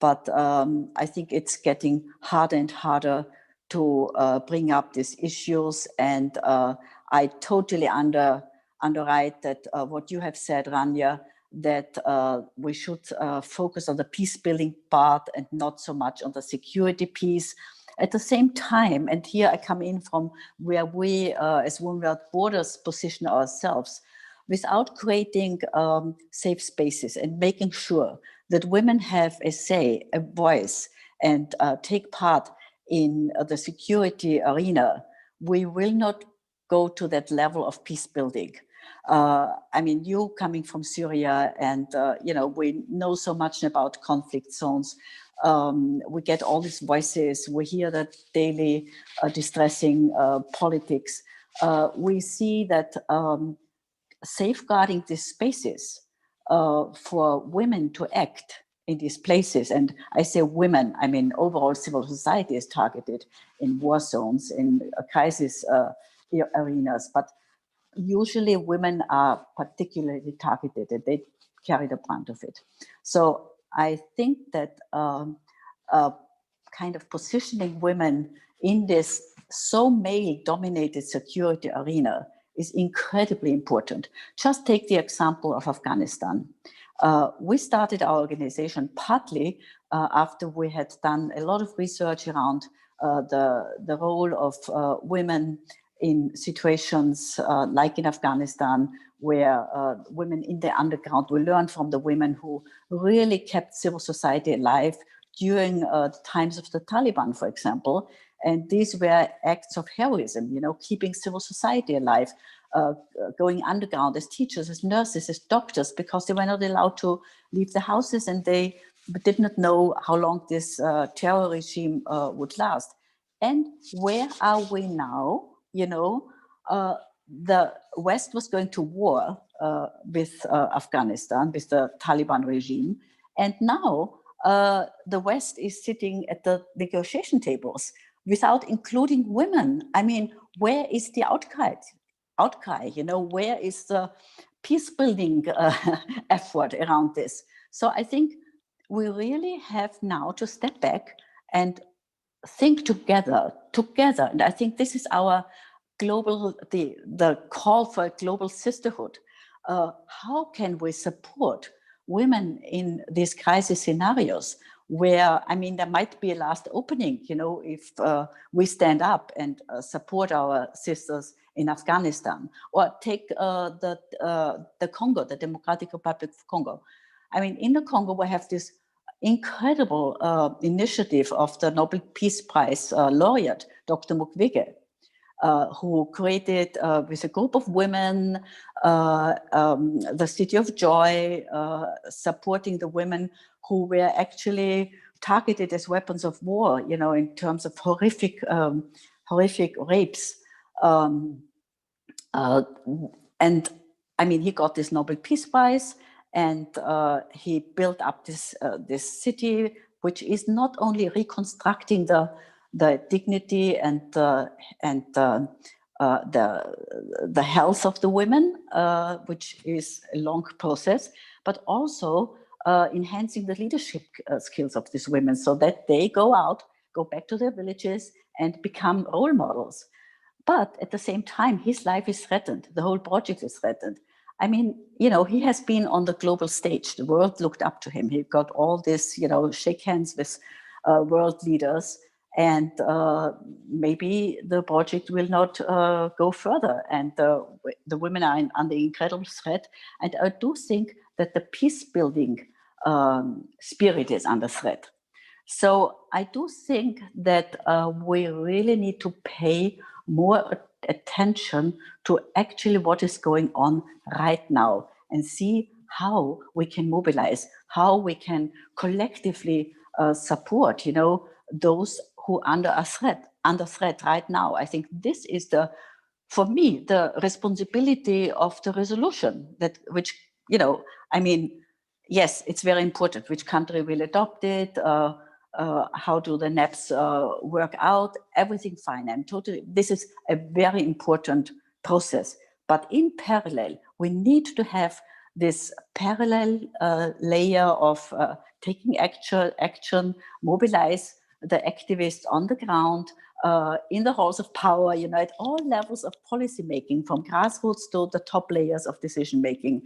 but I think it's getting harder and harder to bring up these issues. And I totally underwrite that what you have said, Rania, that we should focus on the peace building part and not so much on the security piece. At the same time, and here I come in from where we as Women Without Borders position ourselves, without creating safe spaces and making sure that women have a say, a voice, and take part in the security arena, we will not go to that level of peace building. I mean, you coming from Syria, and we know so much about conflict zones. We get all these voices. We hear that daily distressing politics. We see that safeguarding these spaces for women to act in these places, and I say women, I mean overall civil society is targeted in war zones, in crisis arenas, but usually women are particularly targeted and they carry the brunt of it. So I think that kind of positioning women in this so male-dominated security arena is incredibly important. Just take the example of Afghanistan. We started our organization partly after we had done a lot of research around the role of women in situations like in Afghanistan, where women in the underground, we learned from the women who really kept civil society alive during the times of the Taliban, for example. And these were acts of heroism, keeping civil society alive, going underground as teachers, as nurses, as doctors, because they were not allowed to leave the houses and they did not know how long this terror regime would last. And where are we now? The West was going to war with Afghanistan, with the Taliban regime. And now the West is sitting at the negotiation tables without including women. I mean, where is the outcry? Where is the peace building effort around this? So I think we really have now to step back and think together. And I think this is our global, the call for a global sisterhood. How can we support women in these crisis scenarios where, I mean, there might be a last opening, if we stand up and support our sisters in Afghanistan, or take the Congo, the Democratic Republic of Congo. I mean, in the Congo, we have this incredible initiative of the Nobel Peace Prize laureate, Dr. Mukwege, who created with a group of women the City of Joy, supporting the women who were actually targeted as weapons of war, in terms of horrific rapes. And I mean, he got this Nobel Peace Prize, and he built up this city, which is not only reconstructing the dignity and the health of the women, which is a long process, but also enhancing the leadership skills of these women so that they go back to their villages and become role models. But at the same time, his life is threatened. The whole project is threatened. I mean, he has been on the global stage. The world looked up to him. He got all this, shake hands with world leaders. And maybe the project will not go further. And the women are under incredible threat. And I do think that the peace building spirit is under threat. So I do think that we really need to pay more attention to actually what is going on right now and see how we can mobilize, how we can collectively support, those who are under threat right now. I think this is for me, the responsibility of the resolution which, I mean, yes, it's very important which country will adopt it, how do the NAPs work out, everything fine. This is a very important process. But in parallel, we need to have this parallel layer of taking action, mobilize the activists on the ground, in the halls of power, you know, at all levels of policy making, from grassroots to the top layers of decision making,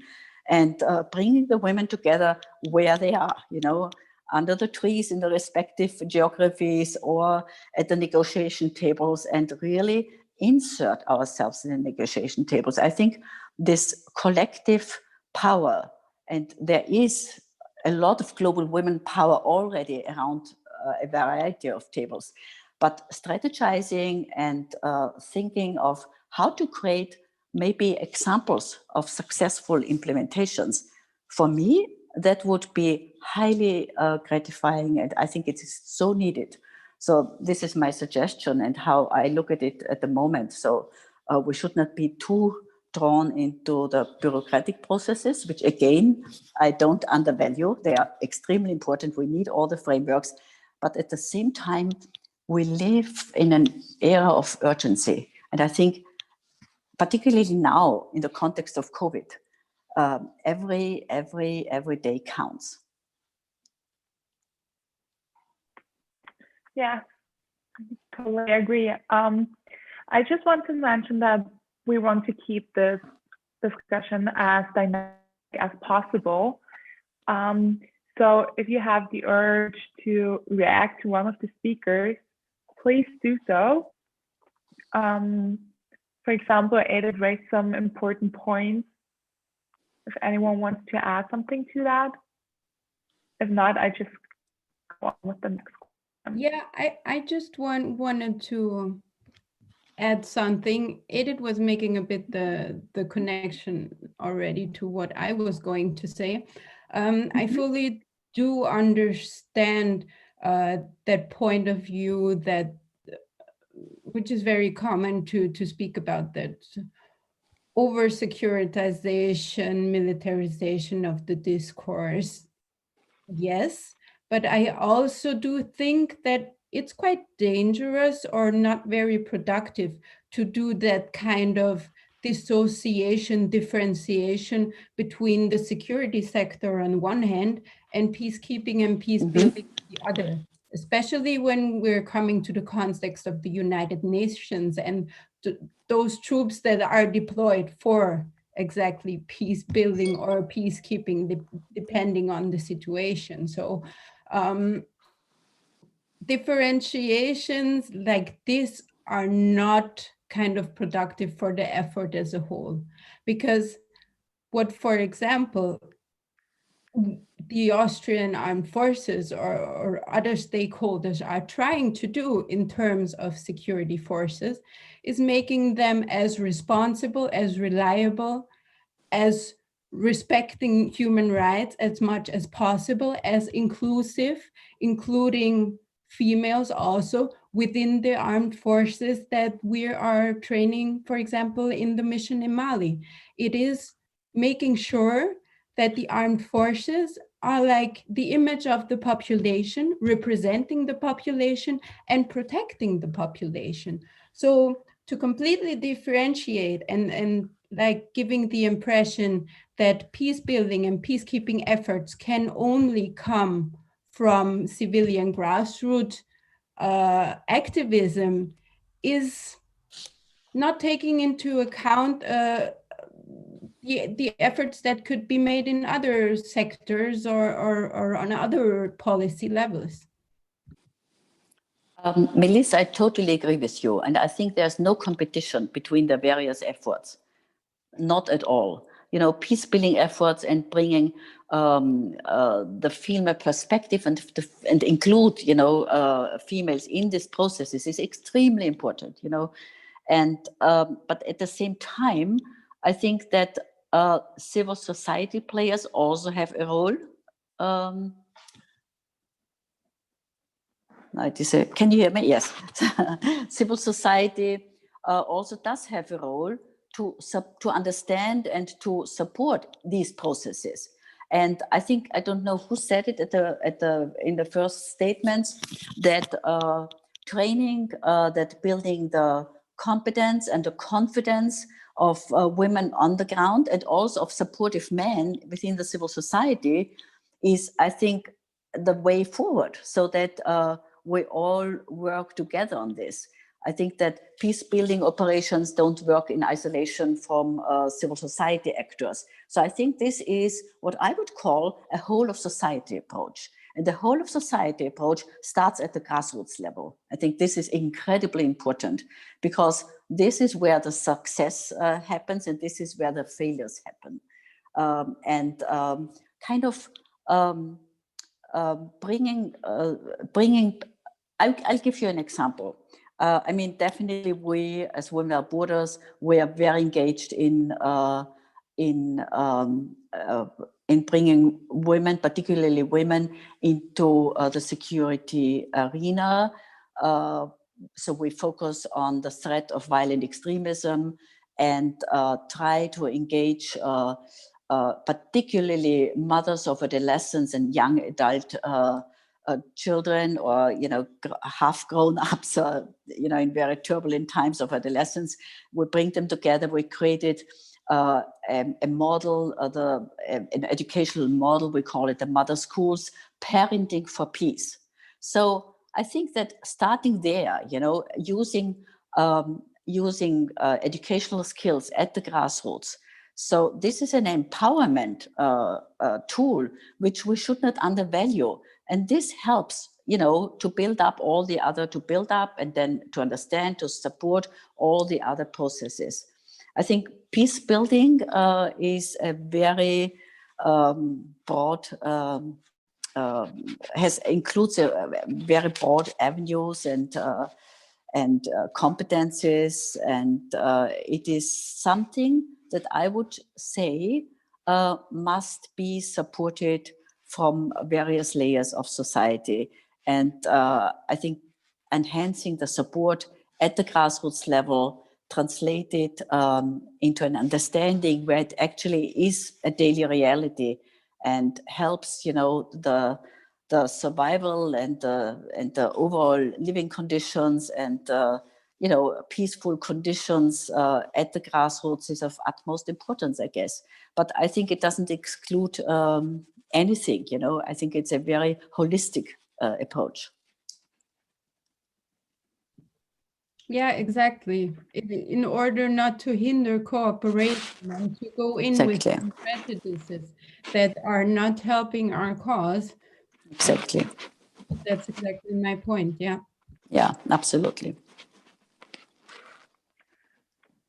and bringing the women together where they are, you know, under the trees in the respective geographies or at the negotiation tables, and really insert ourselves in the negotiation tables. I think this collective power, and there is a lot of global women power already around a variety of tables, but strategizing and thinking of how to create maybe examples of successful implementations, for me, that would be highly gratifying, and I think it is so needed. So this is my suggestion and how I look at it at the moment. So we should not be too drawn into the bureaucratic processes, which again, I don't undervalue. They are extremely important. We need all the frameworks, but at the same time, we live in an era of urgency. And I think particularly now in the context of COVID, every day counts. Yeah, totally agree. I just want to mention that we want to keep this discussion as dynamic as possible. So if you have the urge to react to one of the speakers, please do so. For example, Edith raised some important points. If anyone wants to add something to that. If not, I just go on with the next question. Yeah, I just wanted to add something. Edith was making a bit the connection already to what I was going to say. I fully do understand that point of view, that which is very common to speak about, that over securitization, militarization of the discourse. Yes, but I also do think that it's quite dangerous or not very productive to do that kind of dissociation, differentiation between the security sector on one hand and peacekeeping and peace building on the other, especially when we're coming to the context of the United Nations and those troops that are deployed for exactly peace building or peacekeeping, depending on the situation. So differentiations like this are not kind of productive for the effort as a whole, because what, for example, the Austrian armed forces or other stakeholders are trying to do in terms of security forces is making them as responsible, as reliable, as respecting human rights as much as possible, as inclusive, including females also within the armed forces that we are training, for example, in the mission in Mali. It is making sure that the armed forces are like the image of the population, representing the population and protecting the population. So to completely differentiate and like giving the impression that peace building and peacekeeping efforts can only come from civilian grassroots activism is not taking into account the efforts that could be made in other sectors or on other policy levels. Melissa, I totally agree with you. And I think there's no competition between the various efforts. Not at all. You know, peace building efforts and bringing the female perspective and include, you know, females in these processes is extremely important, you know. And but at the same time, I think that civil society players also have a role. Can you hear me? Yes. Civil society also does have a role to understand and to support these processes. And I think, I don't know who said it in the first statements, that training, that building the competence and the confidence of women on the ground and also of supportive men within the civil society is, I think, the way forward, so that we all work together on this. I think that peace building operations don't work in isolation from civil society actors. So I think this is what I would call a whole of society approach. And the whole of society approach starts at the grassroots level. I think this is incredibly important because this is where the success happens and this is where the failures happen. Bringing, I'll give you an example. I mean, definitely we as Women Without Borders, we are very engaged in bringing women, particularly women, into the security arena. So we focus on the threat of violent extremism and try to engage particularly mothers of adolescents and young adult children, or half grown ups, in very turbulent times of adolescence. We bring them together. We created a model, an educational model. We call it the Mother Schools Parenting for Peace. So I think that starting there, using educational skills at the grassroots. So this is an empowerment tool which we should not undervalue. And this helps, to build up and then to understand, to support all the other processes. I think peace building includes very broad avenues and competences, and it is something that I would say must be supported from various layers of society. And I think enhancing the support at the grassroots level, translated into an understanding where it actually is a daily reality and helps, the survival and the overall living conditions and peaceful conditions at the grassroots is of utmost importance, I guess. But I think it doesn't exclude anything. I think it's a very holistic approach. Yeah, exactly. In order not to hinder cooperation and to go in with prejudices that are not helping our cause. Exactly. That's exactly my point. Yeah. Yeah, absolutely.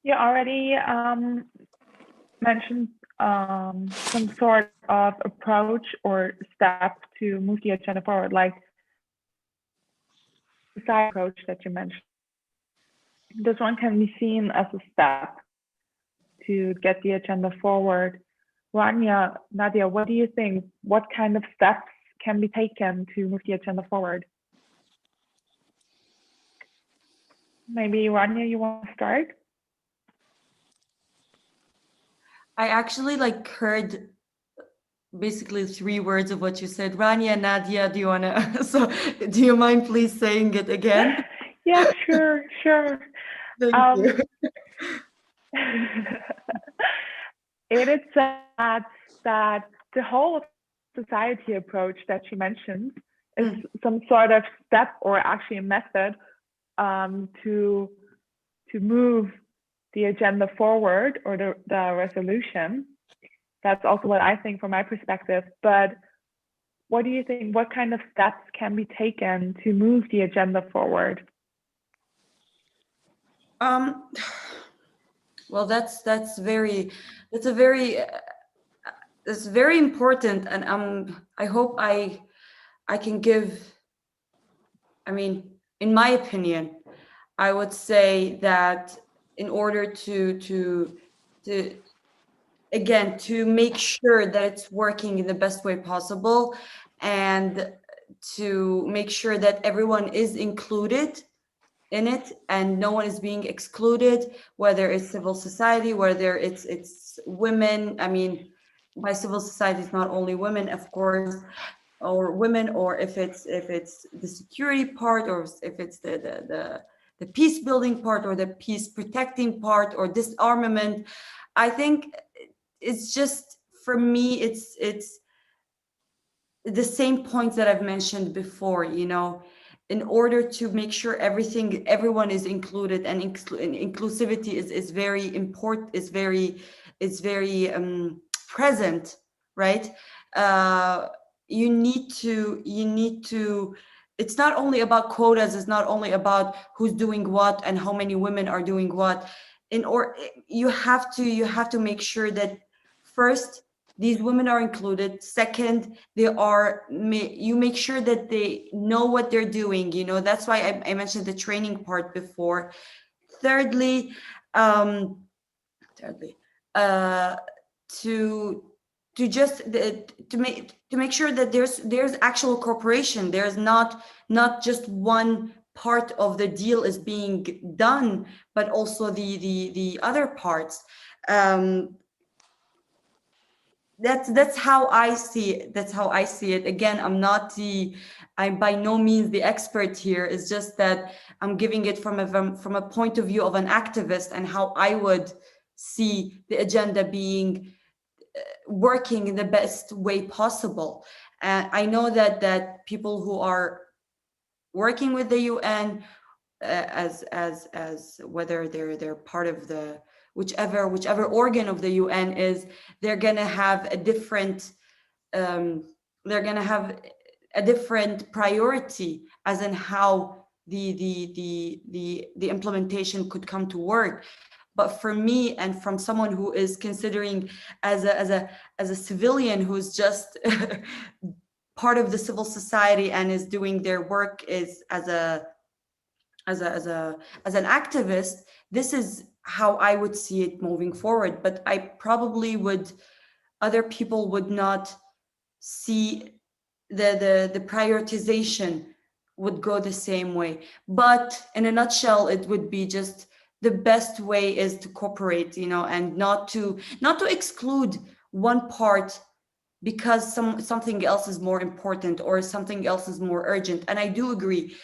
You already mentioned some sort of approach or step to move the agenda forward, like the side approach that you mentioned. This one can be seen as a step to get the agenda forward. Rania, Nadia, what do you think? What kind of steps can be taken to move the agenda forward? Maybe Rania, you want to start? I actually heard basically 3 words of what you said. Rania, Nadia, do you wanna? So, do you mind please saying it again? Yeah, sure. Thank you. It is sad that the whole society approach that you mentioned is some sort of step or actually a method to move the agenda forward, or the resolution. That's also what I think from my perspective. But what do you think? What kind of steps can be taken to move the agenda forward? Well, that's very important, and I hope I can give. I mean, in my opinion, I would say that in order to again, to make sure that it's working in the best way possible, and to make sure that everyone is included in it and no one is being excluded, whether it's civil society, whether it's women. I mean, by civil society, it's not only women, of course, or women, or if it's the security part, or if it's the peace building part, or the peace protecting part, or disarmament. I think it's just, for me, it's the same points that I've mentioned before. in order to make sure everyone is included, and inclusivity is very important, is very present, right? You need to, it's not only about quotas, it's not only about who's doing what and how many women are doing what. You have to make sure that first, these women are included. Second, you make sure that they know what they're doing. That's why I mentioned the training part before. Thirdly, to make sure that there's actual cooperation. There's not just one part of the deal is being done, but also the other parts. That's how I see it. Again, I'm by no means the expert here. It's just that I'm giving it from a point of view of an activist, and how I would see the agenda being working in the best way possible. And I know that people who are working with the UN, as whether they're part of the whichever organ of the UN is, they're gonna have a different priority as in how the implementation could come to work. But for me, and from someone who is considering as a civilian who's just part of the civil society and is doing their work is as an activist, this is how I would see it moving forward. But I probably other people would not see the prioritization would go the same way. But in a nutshell, it would be just the best way is to cooperate, and not to exclude one part because something else is more important or something else is more urgent. And I do agree,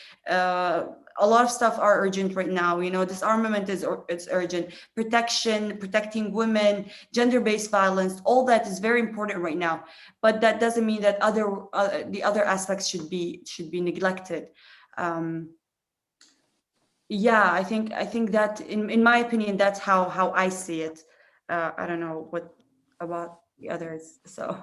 a lot of stuff are urgent right now. Disarmament it's urgent. Protecting women, gender-based violence, all that is very important right now. But that doesn't mean that the other aspects should be neglected. Yeah, I think that in my opinion, that's how I see it. I don't know what about the others. So.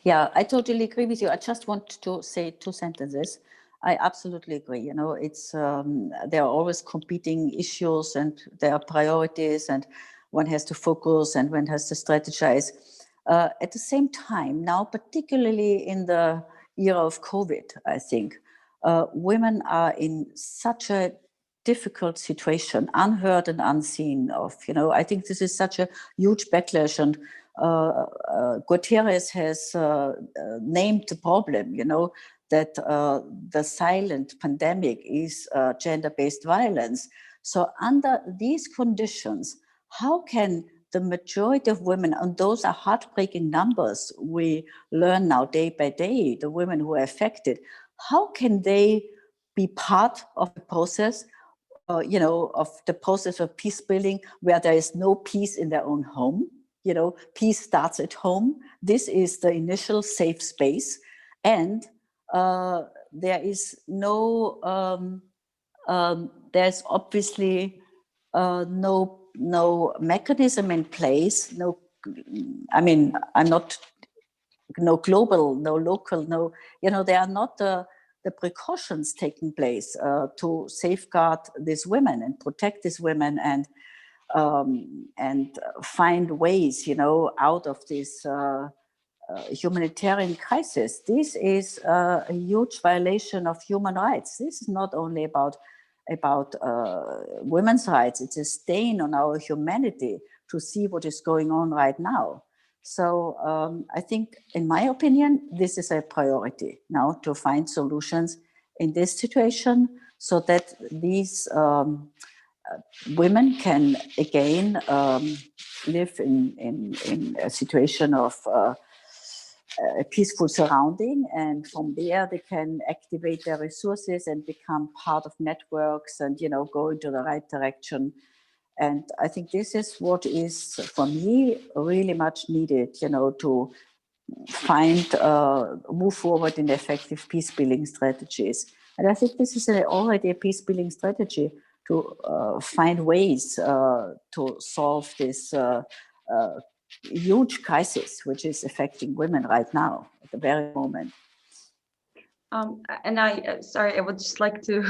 Yeah, I totally agree with you. I just want to say 2 sentences. I absolutely agree. It's there are always competing issues, and there are priorities, and one has to focus and one has to strategize. At the same time, now, particularly in the era of COVID, I think women are in such a difficult situation, unheard and unseen of. I think this is such a huge backlash, and Guterres has named the problem, that the silent pandemic is gender-based violence. So under these conditions, how can the majority of women, and those are heartbreaking numbers we learn now day by day, the women who are affected, how can they be part of the process, of the process of peace building, where there is no peace in their own home? Peace starts at home. This is the initial safe space. And there is there's obviously no mechanism in place. I'm not, no global, no local, there are not the precautions taking place to safeguard these women and protect these women and find ways, out of this humanitarian crisis. This is a huge violation of human rights. This is not only about women's rights. It's a stain on our humanity to see what is going on right now. So I think, in my opinion, this is a priority now, to find solutions in this situation so that these women can again live in a situation of a peaceful surrounding, and from there they can activate their resources and become part of networks and go into the right direction. And I think this is what is, for me, really much needed, to move forward in effective peace building strategies. And I think this is already a peace building strategy to find ways to solve this huge crisis which is affecting women right now at the very moment. And sorry, I would just like to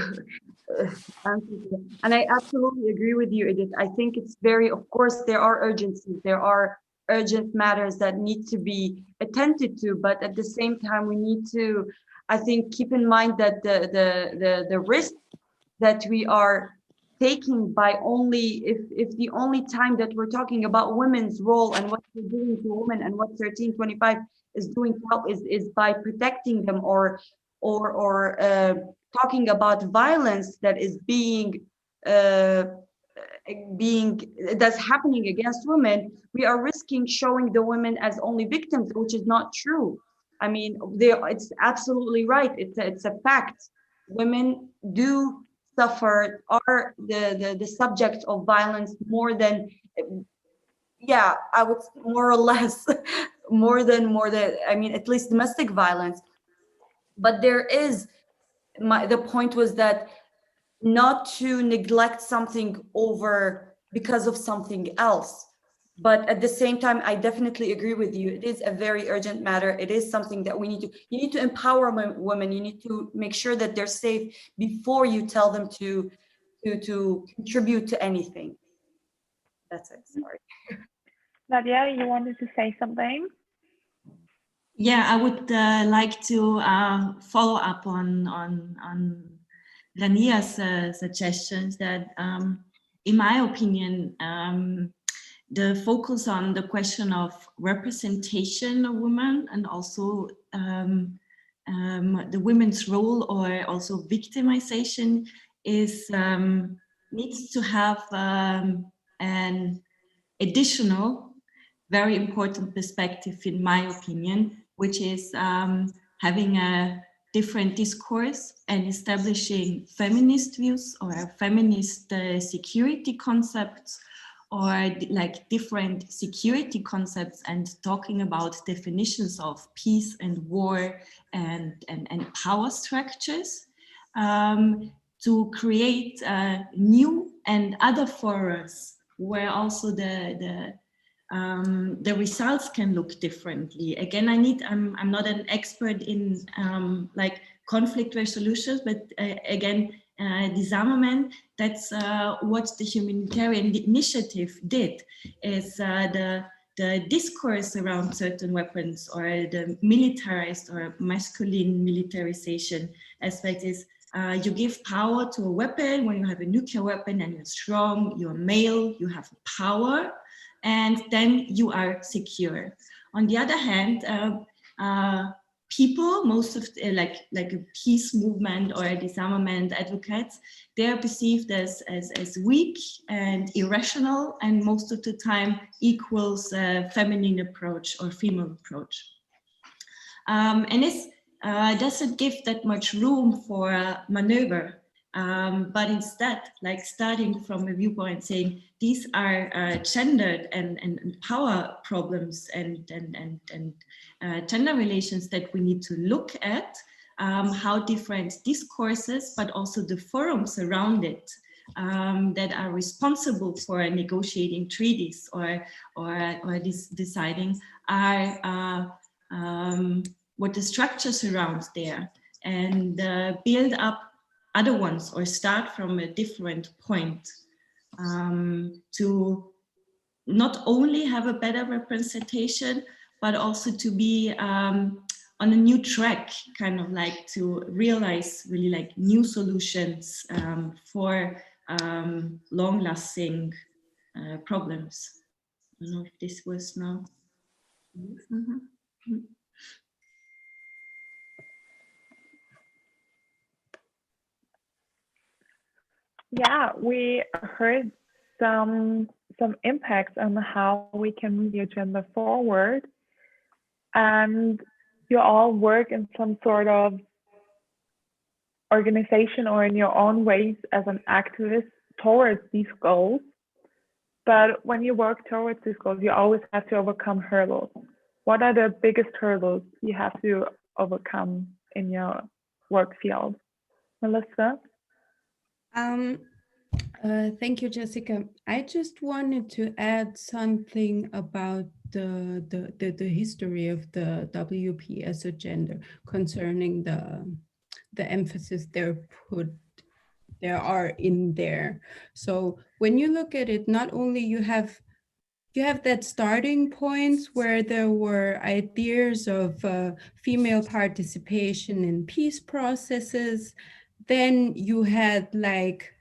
answer that. And I absolutely agree with you, Edith. I think it's of course, there are urgencies, there are urgent matters that need to be attended to, but at the same time, we need to, I think, keep in mind that the risk that we are taking by if the only time that we're talking about women's role and what we're doing to women and what 1325 is doing to help is by protecting them or talking about violence that is that's happening against women, we are risking showing the women as only victims, which is not true. I mean, it's absolutely right. It's a fact. Women do suffer, are the subject of violence more than, yeah, I would more or less more than I mean, at least domestic violence. But there is the point was that not to neglect something over because of something else. But at the same time, I definitely agree with you. It is a very urgent matter. It is something that you need to empower women. You need to make sure that they're safe before you tell them to contribute to anything. That's it, sorry. Nadia, you wanted to say something? Yeah, I would like to follow up on Rania's suggestions that, in my opinion, the focus on the question of representation of women and also the women's role or also victimization is needs to have an additional very important perspective, in my opinion, which is having a different discourse and establishing feminist views or feminist security concepts, or like different security concepts, and talking about definitions of peace and war and power structures, to create new and other forums where also the results can look differently. Again, I'm not an expert in like conflict resolutions, but again, disarmament, that's what the humanitarian initiative did, is the discourse around certain weapons or the militarized or masculine militarization aspect is you give power to a weapon when you have a nuclear weapon and you're strong, you're male, you have power, and then you are secure. On the other hand, people, most of like a peace movement or disarmament advocates, they are perceived as weak and irrational, and most of the time equals a feminine approach or female approach. And this doesn't give that much room for maneuver. But instead, like starting from a viewpoint saying these are gendered and power problems and gender relations that we need to look at, how different discourses, but also the forums around it that are responsible for negotiating treaties or deciding are what the structures around there, and build up other ones or start from a different point to not only have a better representation, but also to be on a new track, kind of like to realize really like new solutions for long-lasting problems. I don't know if this was now. Mm-hmm. Yeah, we heard some impacts on how we can move the agenda forward, and you all work in some sort of organization or in your own ways as an activist towards these goals. But when you work towards these goals, you always have to overcome hurdles. what are the biggest hurdles you have to overcome in your work field? Melissa? Thank you, Jessica. I just wanted to add something about the history of the WPS agenda concerning the emphasis there are in there. So when you look at it, not only you have that starting point where there were ideas of female participation in peace processes. Then you had like,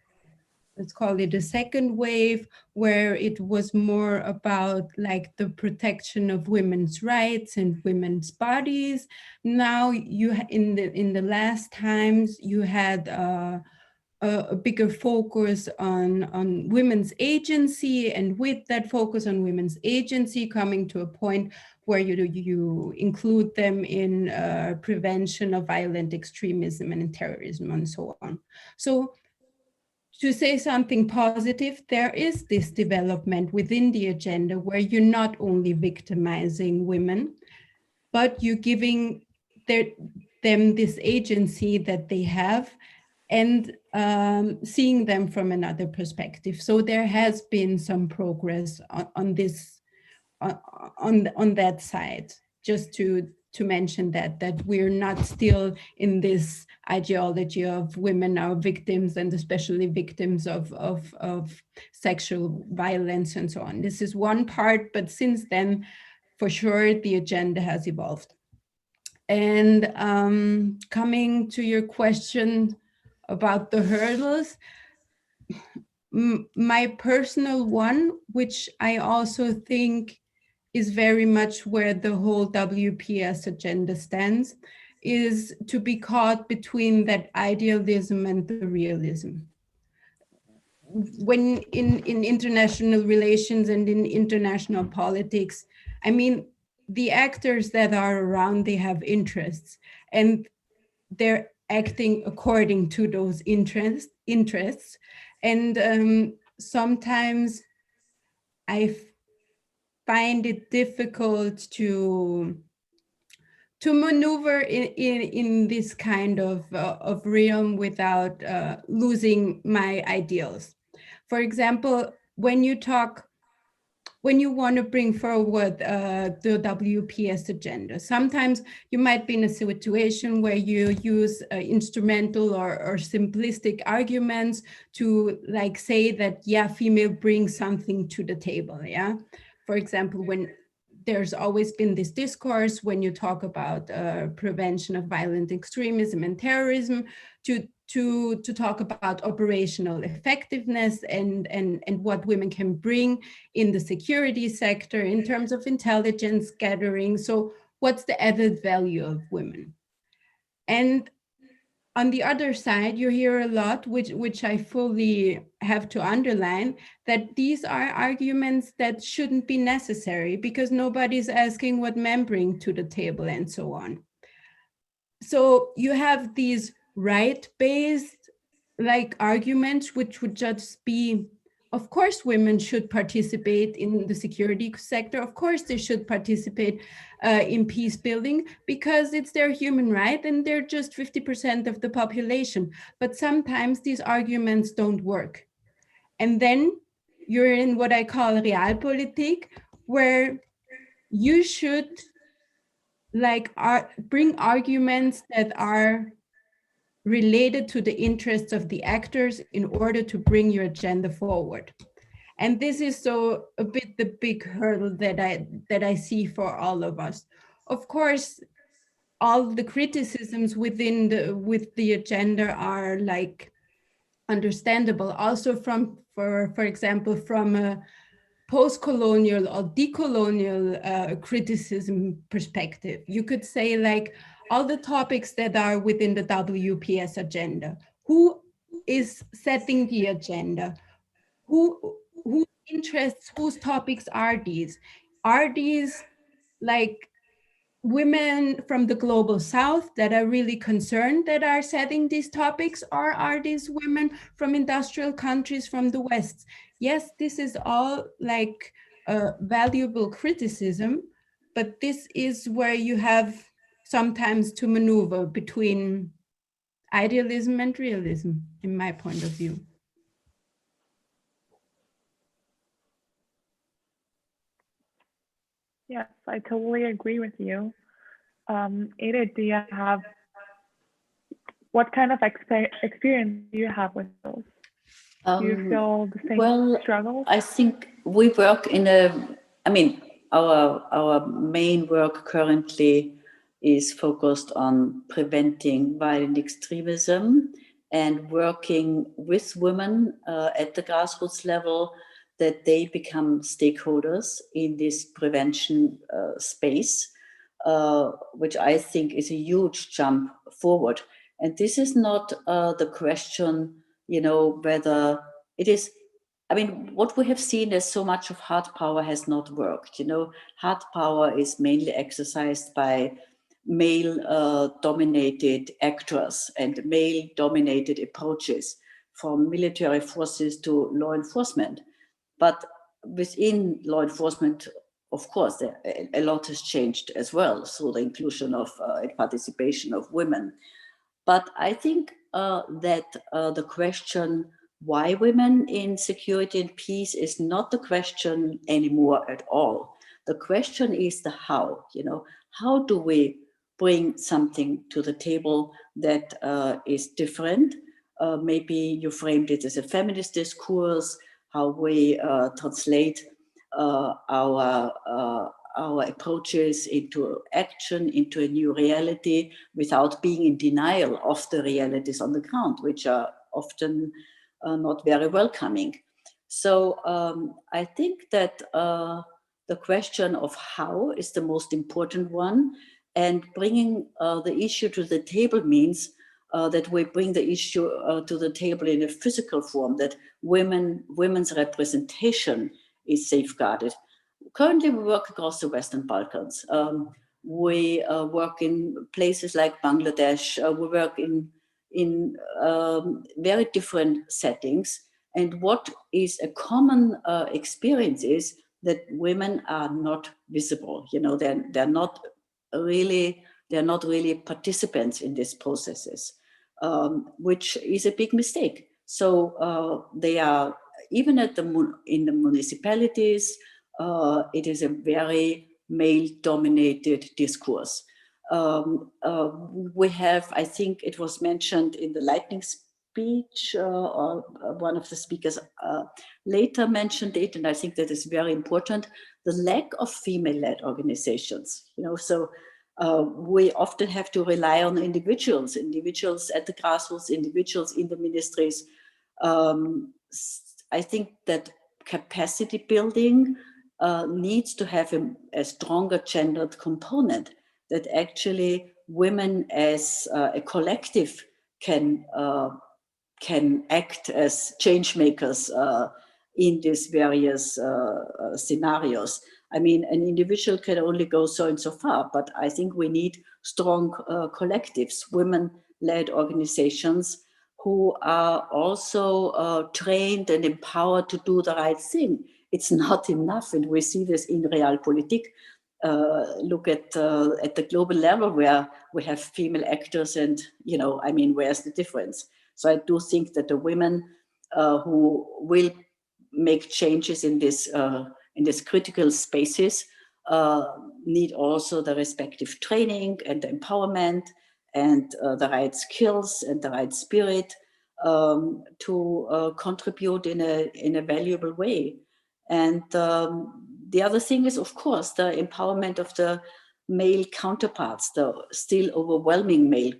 let's call it a second wave, where it was more about like the protection of women's rights and women's bodies. Now in the last times you had a bigger focus on women's agency, and with that focus on women's agency coming to a point where you include them in prevention of violent extremism and terrorism and so on. So to say something positive, there is this development within the agenda where you're not only victimizing women, but you're giving them this agency that they have, and seeing them from another perspective. So there has been some progress on this, on that side. Just to mention that we're not still in this ideology of women are victims, and especially victims of sexual violence and so on. This is one part, but since then, for sure, the agenda has evolved. And coming to your question about the hurdles, my personal one, which I also think is very much where the whole WPS agenda stands, is to be caught between that idealism and the realism. When in international relations and in international politics, I mean, the actors that are around, they have interests, and they're acting according to those interests. And sometimes I find it difficult to maneuver in this kind of realm without losing my ideals. For example, when you want to bring forward the WPS agenda, sometimes you might be in a situation where you use instrumental or simplistic arguments to like say that, yeah, female brings something to the table, yeah? For example, when there's always been this discourse when you talk about prevention of violent extremism and terrorism to talk about operational effectiveness and what women can bring in the security sector in terms of intelligence gathering. So what's the added value of women? And on the other side, you hear a lot, which I fully have to underline, that these are arguments that shouldn't be necessary because nobody's asking what men bring to the table and so on. So you have these right-based like arguments, which would just be, of course, women should participate in the security sector. Of course, they should participate in peace building because it's their human right and they're just 50% of the population. But sometimes these arguments don't work. And then you're in what I call realpolitik, where you should like bring arguments that are related to the interests of the actors in order to bring your agenda forward. And this is so a bit the big hurdle that I see for all of us. Of course, all the criticisms with the agenda are like understandable. Also for example, from a post-colonial or decolonial criticism perspective, you could say like all the topics that are within the WPS agenda, who is setting the agenda, whose interests, whose topics are these? Are these like women from the global south that are really concerned that are setting these topics, or are these women from industrial countries from the West? Yes, this is all like valuable criticism, but this is where you have sometimes to maneuver between idealism and realism, in my point of view. Yes, I totally agree with you. Ada, do you have, what kind of experience do you have with those? Do you feel the same struggles? I think we work in our main work currently is focused on preventing violent extremism and working with women at the grassroots level, that they become stakeholders in this prevention space, which I think is a huge jump forward. And this is not the question, whether it is, what we have seen is so much of hard power has not worked. Hard power is mainly exercised by male dominated actors and male dominated approaches, from military forces to law enforcement. But within law enforcement, of course, a lot has changed as well through the inclusion of and participation of women. But I think that the question, why women in security and peace, is not the question anymore at all. The question is the how. How do we bring something to the table that is different? Maybe you framed it as a feminist discourse, how we translate our approaches into action, into a new reality, without being in denial of the realities on the ground, which are often not very welcoming. So I think that the question of how is the most important one, and bringing the issue to the table means that we bring the issue to the table in a physical form, that women's representation is safeguarded. Currently, we work across the Western Balkans. We work in places like Bangladesh. We work in very different settings. And what is a common experience is that women are not visible. They're not really participants in these processes, which is a big mistake. So they are, even in the municipalities, it is a very male-dominated discourse. We have, I think it was mentioned in the lightning speech, or one of the speakers later mentioned it, and I think that is very important, the lack of female-led organizations. So we often have to rely on individuals at the grassroots, individuals in the ministries. I think that capacity building needs to have a stronger gendered component, that actually women as a collective can act as change makers in these various scenarios. An individual can only go so and so far, but I think we need strong collectives, women-led organizations who are also trained and empowered to do the right thing. It's not enough, and we see this in realpolitik. Look at the global level, where we have female actors, and where's the difference? So I do think that the women who will make changes in this critical spaces need also the respective training and empowerment and the right skills and the right spirit to contribute in a valuable way. And the other thing is, of course, the empowerment of the male counterparts, the still overwhelming male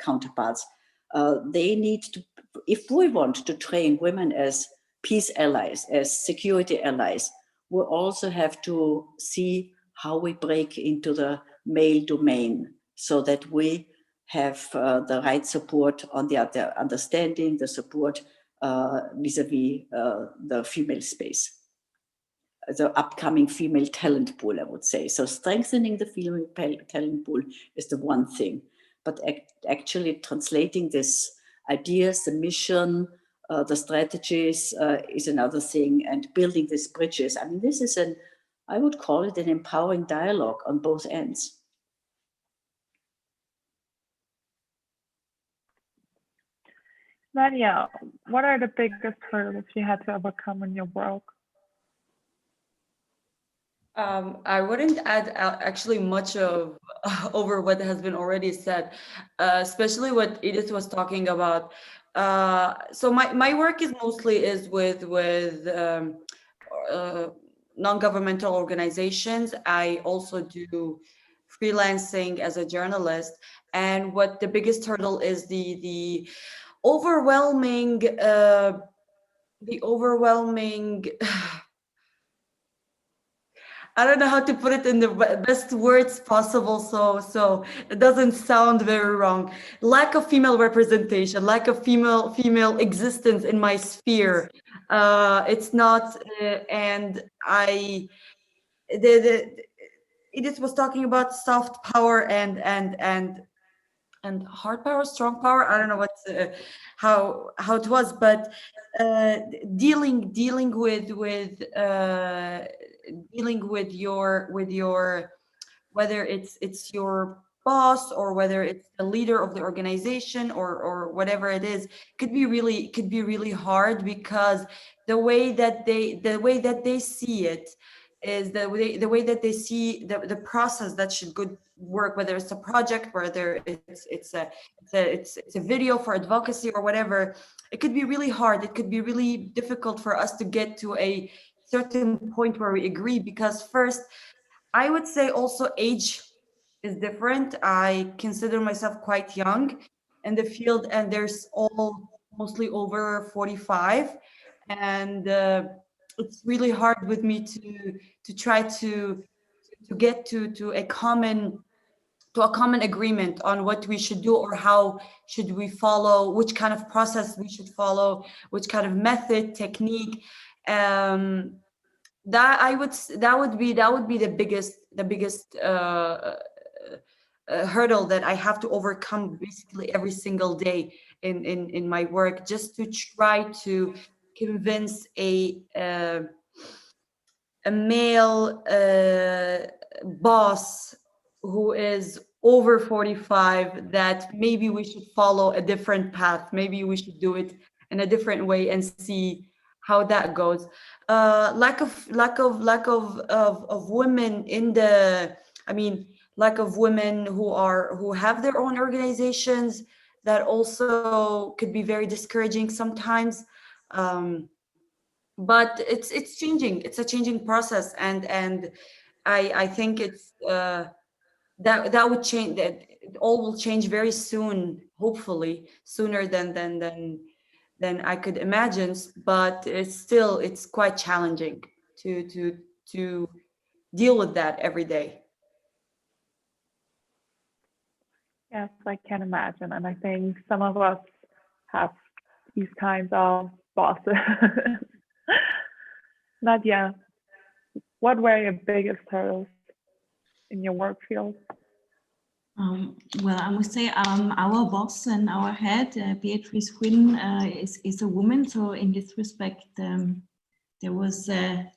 counterparts. They need to, if we want to train women as peace allies, as security allies, we also have to see how we break into the male domain, so that we have the right support on the other, understanding the support vis-a-vis the female space, the upcoming female talent pool, I would say. So strengthening the female talent pool is the one thing, but actually translating these ideas, the mission, the strategies is another thing, and building these bridges. This is I would call it an empowering dialogue on both ends. Nadia, what are the biggest hurdles you had to overcome in your work? I wouldn't add actually much of over what has been already said, especially what Edith was talking about. So my work is mostly with non-governmental organizations. I also do freelancing as a journalist, and what the biggest hurdle is the overwhelming I don't know how to put it in the best words possible, so it doesn't sound very wrong. Lack of female representation, lack of female existence in my sphere. It's not, and Edith was talking about soft power and hard power, strong power. I don't know how it was, but dealing with your whether it's your boss or whether it's the leader of the organization or whatever it is, could be really hard, because the way that they see it is the way that they see the process that should good work, whether it's a project, whether it's a video for advocacy or whatever. It could be really hard, it could be really difficult for us to get to a certain point where we agree, because first, I would say also age is different. I consider myself quite young in the field, and there's all mostly over 45, and it's really hard with me to try to get to a common agreement on what we should do, or how should we follow, which kind of process we should follow, which kind of method, technique. That would be the biggest hurdle that I have to overcome basically every single day in my work, just to try to convince a male boss who is over 45 that maybe we should follow a different path, maybe we should do it in a different way and see how that goes. Lack of women in the, I mean, lack of women who have their own organizations, that also could be very discouraging sometimes. But it's changing, it's a changing process, and I think it's that would change, that it all will change very soon, hopefully sooner than I could imagine, but it's quite challenging to deal with that every day. Yes, I can imagine. And I think some of us have these kinds of bosses. Nadia, what were your biggest hurdles in your work field? Well, I must say our boss and our head, Beatrice Quinn, is a woman. So in this respect, there was a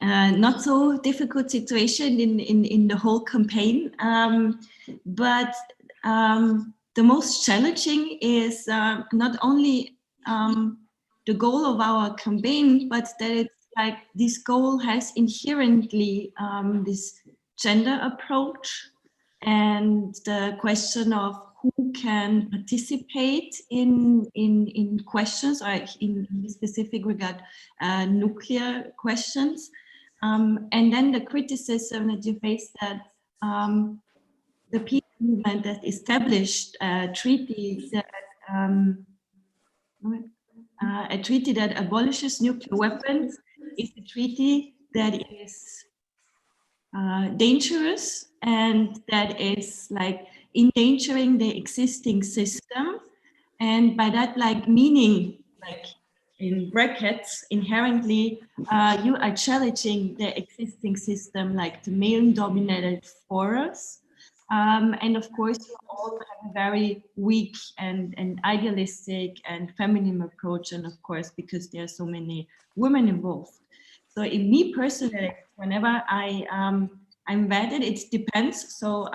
not so difficult situation in the whole campaign. But the most challenging is not only the goal of our campaign, but that it's like this goal has inherently this gender approach, and the question of who can participate in questions, or in this specific regard, nuclear questions. And then the criticism that you face that the peace movement that established a treaty that abolishes nuclear weapons is a treaty that is dangerous, and that is like endangering the existing system, and by that, like, meaning, like, in brackets, inherently you are challenging the existing system, like the male-dominated force. And of course, you all have a very weak and idealistic and feminine approach, and of course, because there are so many women involved. So in me personally, whenever I'm vetted, it depends. So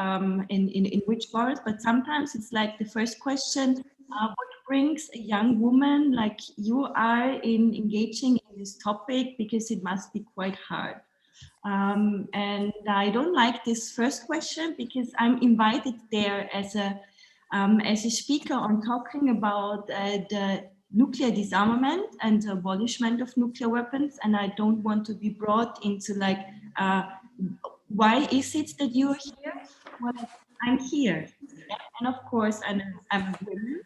in which forest, but sometimes it's like the first question, what brings a young woman like you are in engaging in this topic, because it must be quite hard. And I don't like this first question because I'm invited there as a speaker on talking about the nuclear disarmament and abolishment of nuclear weapons, and I don't want to be brought into like, why is it that you're here? Well, I'm here, yeah? And of course I'm a woman,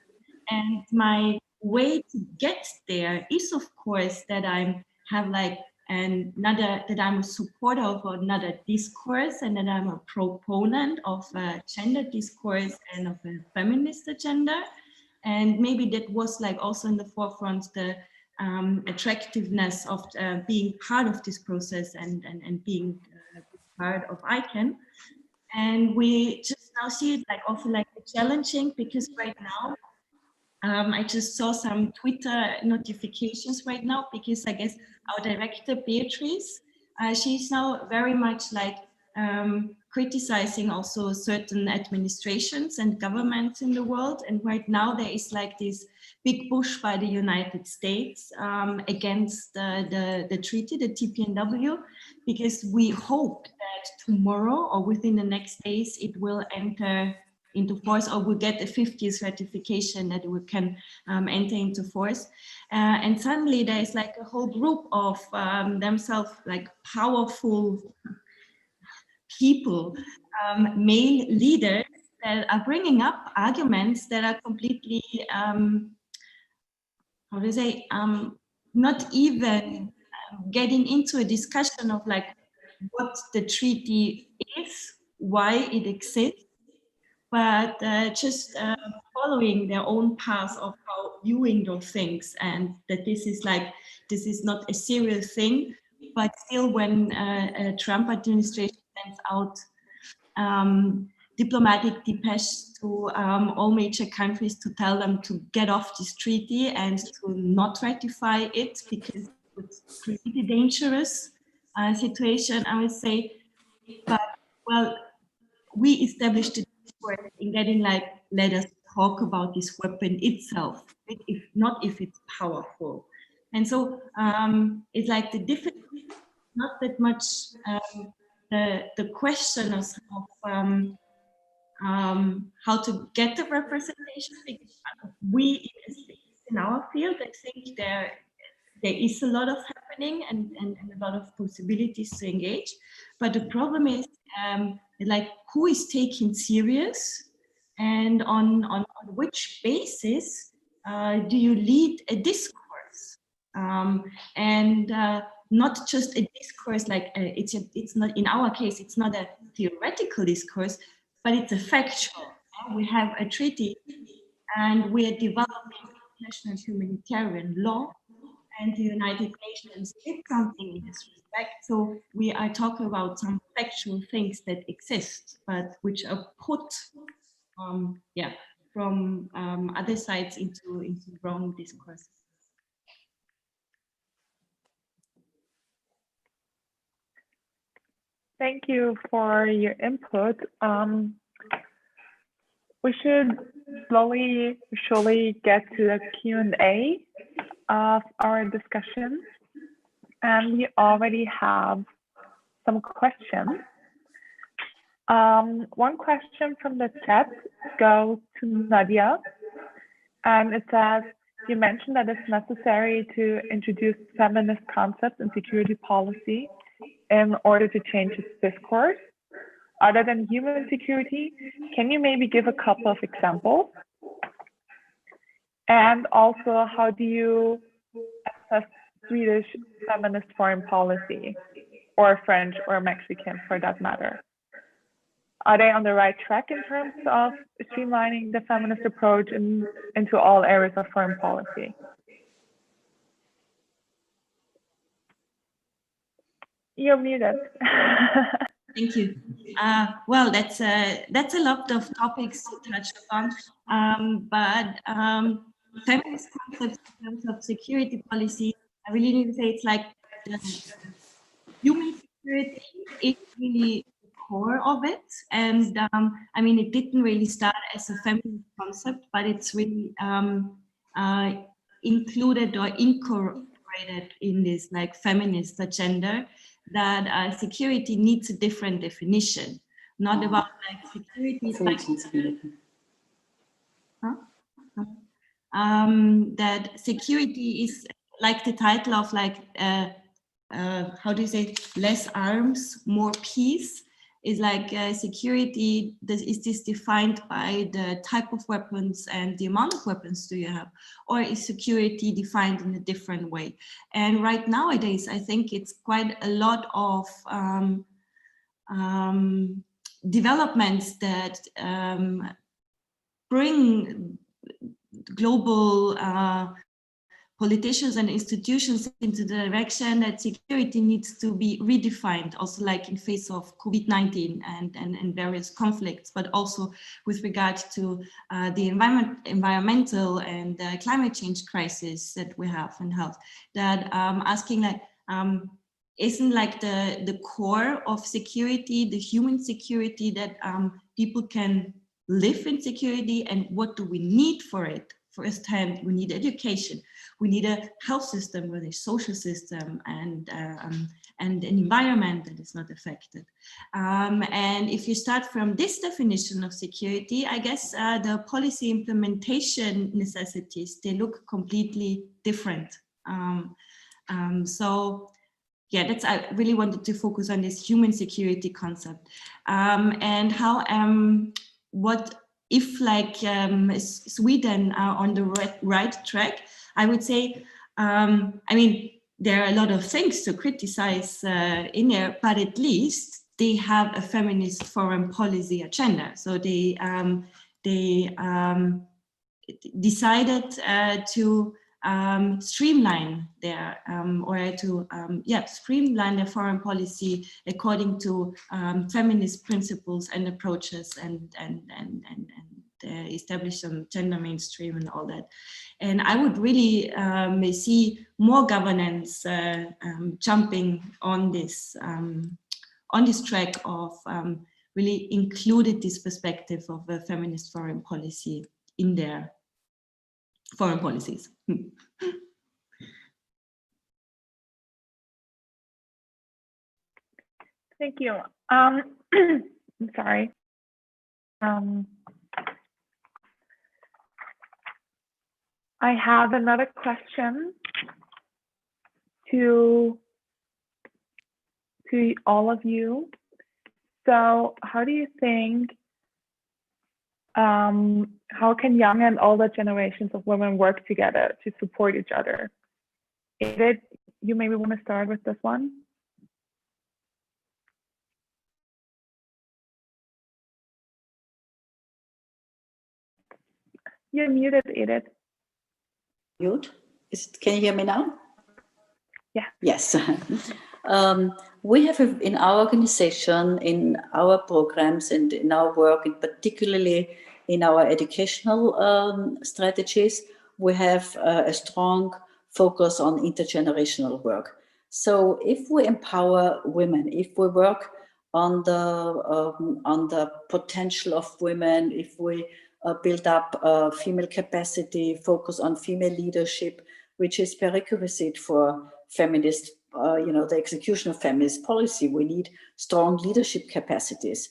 and my way to get there is of course that I have like that I'm a supporter of another discourse, and that I'm a proponent of a gender discourse and of a feminist agenda. And maybe that was like also in the forefront, the attractiveness of being part of this process and being part of ICANN. And we just now see it like also like challenging, because right now I just saw some Twitter notifications right now, because I guess our director Beatrice, she's now very much like criticizing also certain administrations and governments in the world. And right now there is like this big push by the United States against the treaty, the TPNW, because we hope that tomorrow or within the next days it will enter into force, or we'll get a 50th ratification that we can enter into force. And suddenly there is like a whole group of themselves like powerful people, male leaders, that are bringing up arguments that are completely, how do you say, not even getting into a discussion of like what the treaty is, why it exists, but just following their own path of how viewing those things, and that this is not a serious thing. But still, when a Trump administration sends out diplomatic depeches to all major countries to tell them to get off this treaty and to not ratify it because it's a pretty dangerous situation, I would say. But well, we established the discourse in getting like, let us talk about this weapon itself, if not if it's powerful. And so it's like the difficulty, not that much the question of how to get the representation, because we in our field, I think there is a lot of happening and a lot of possibilities to engage. But the problem is like, who is taken serious, and on which basis do you lead a discourse? And not just a discourse like it's not, in our case, it's not a theoretical discourse, but it's a factual. We have a treaty and we are developing international humanitarian law, and the United Nations did something in this respect. So we are talking about some factual things that exist, but which are put from other sides into wrong discourse. Thank you for your input. We should slowly, surely get to the Q&A of our discussion. And we already have some questions. One question from the chat goes to Nadia, and it says, you mentioned that it's necessary to introduce feminist concepts in security policy in order to change its discourse. Other than human security, can you maybe give a couple of examples? And also, how do you assess Swedish feminist foreign policy, or French or Mexican for that matter? Are they on the right track in terms of streamlining the feminist approach into all areas of foreign policy? You're muted. Thank you. Well, that's a lot of topics to touch upon, but feminist concepts in terms of security policy, I really need to say it's like human security is really the core of it. And I mean, it didn't really start as a feminist concept, but it's really included or incorporated in this like feminist agenda that security needs a different definition, not about like security. That security is like the title of like how do you say, less arms, more peace, is like security is this defined by the type of weapons and the amount of weapons do you have, or is security defined in a different way? And right nowadays I think it's quite a lot of developments that bring global politicians and institutions into the direction that security needs to be redefined, also like in face of COVID-19 and various conflicts, but also with regard to the environmental and climate change crisis that we have in health. That asking like, isn't like the core of security, the human security, that people can live in security, and what do we need for it? Firsthand, we need education, we need a health system with a social system and an environment that is not affected. And if you start from this definition of security, I guess the policy implementation necessities, they look completely different. So yeah, I really wanted to focus on this human security concept and how what if like Sweden are on the right track. I would say, I mean, there are a lot of things to criticize in there, but at least they have a feminist foreign policy agenda. So they decided to streamline their streamline their foreign policy according to feminist principles and approaches, and establish some gender mainstream and all that. And I would really see more governance jumping on this track of really included this perspective of a feminist foreign policy in their foreign policies. Thank you. I'm sorry. I have another question to all of you. So how do you think, how can young and older generations of women work together to support each other? Edith, you maybe want to start with this one? You're muted, Edith. Mute? Can you hear me now? Yeah. Yes. We have in our organization, in our programs and in our work, and particularly in our educational strategies, we have a strong focus on intergenerational work. So if we empower women, if we work on the potential of women, if we build up female capacity, focus on female leadership, which is prerequisite for feminist, the execution of feminist policy. We need strong leadership capacities.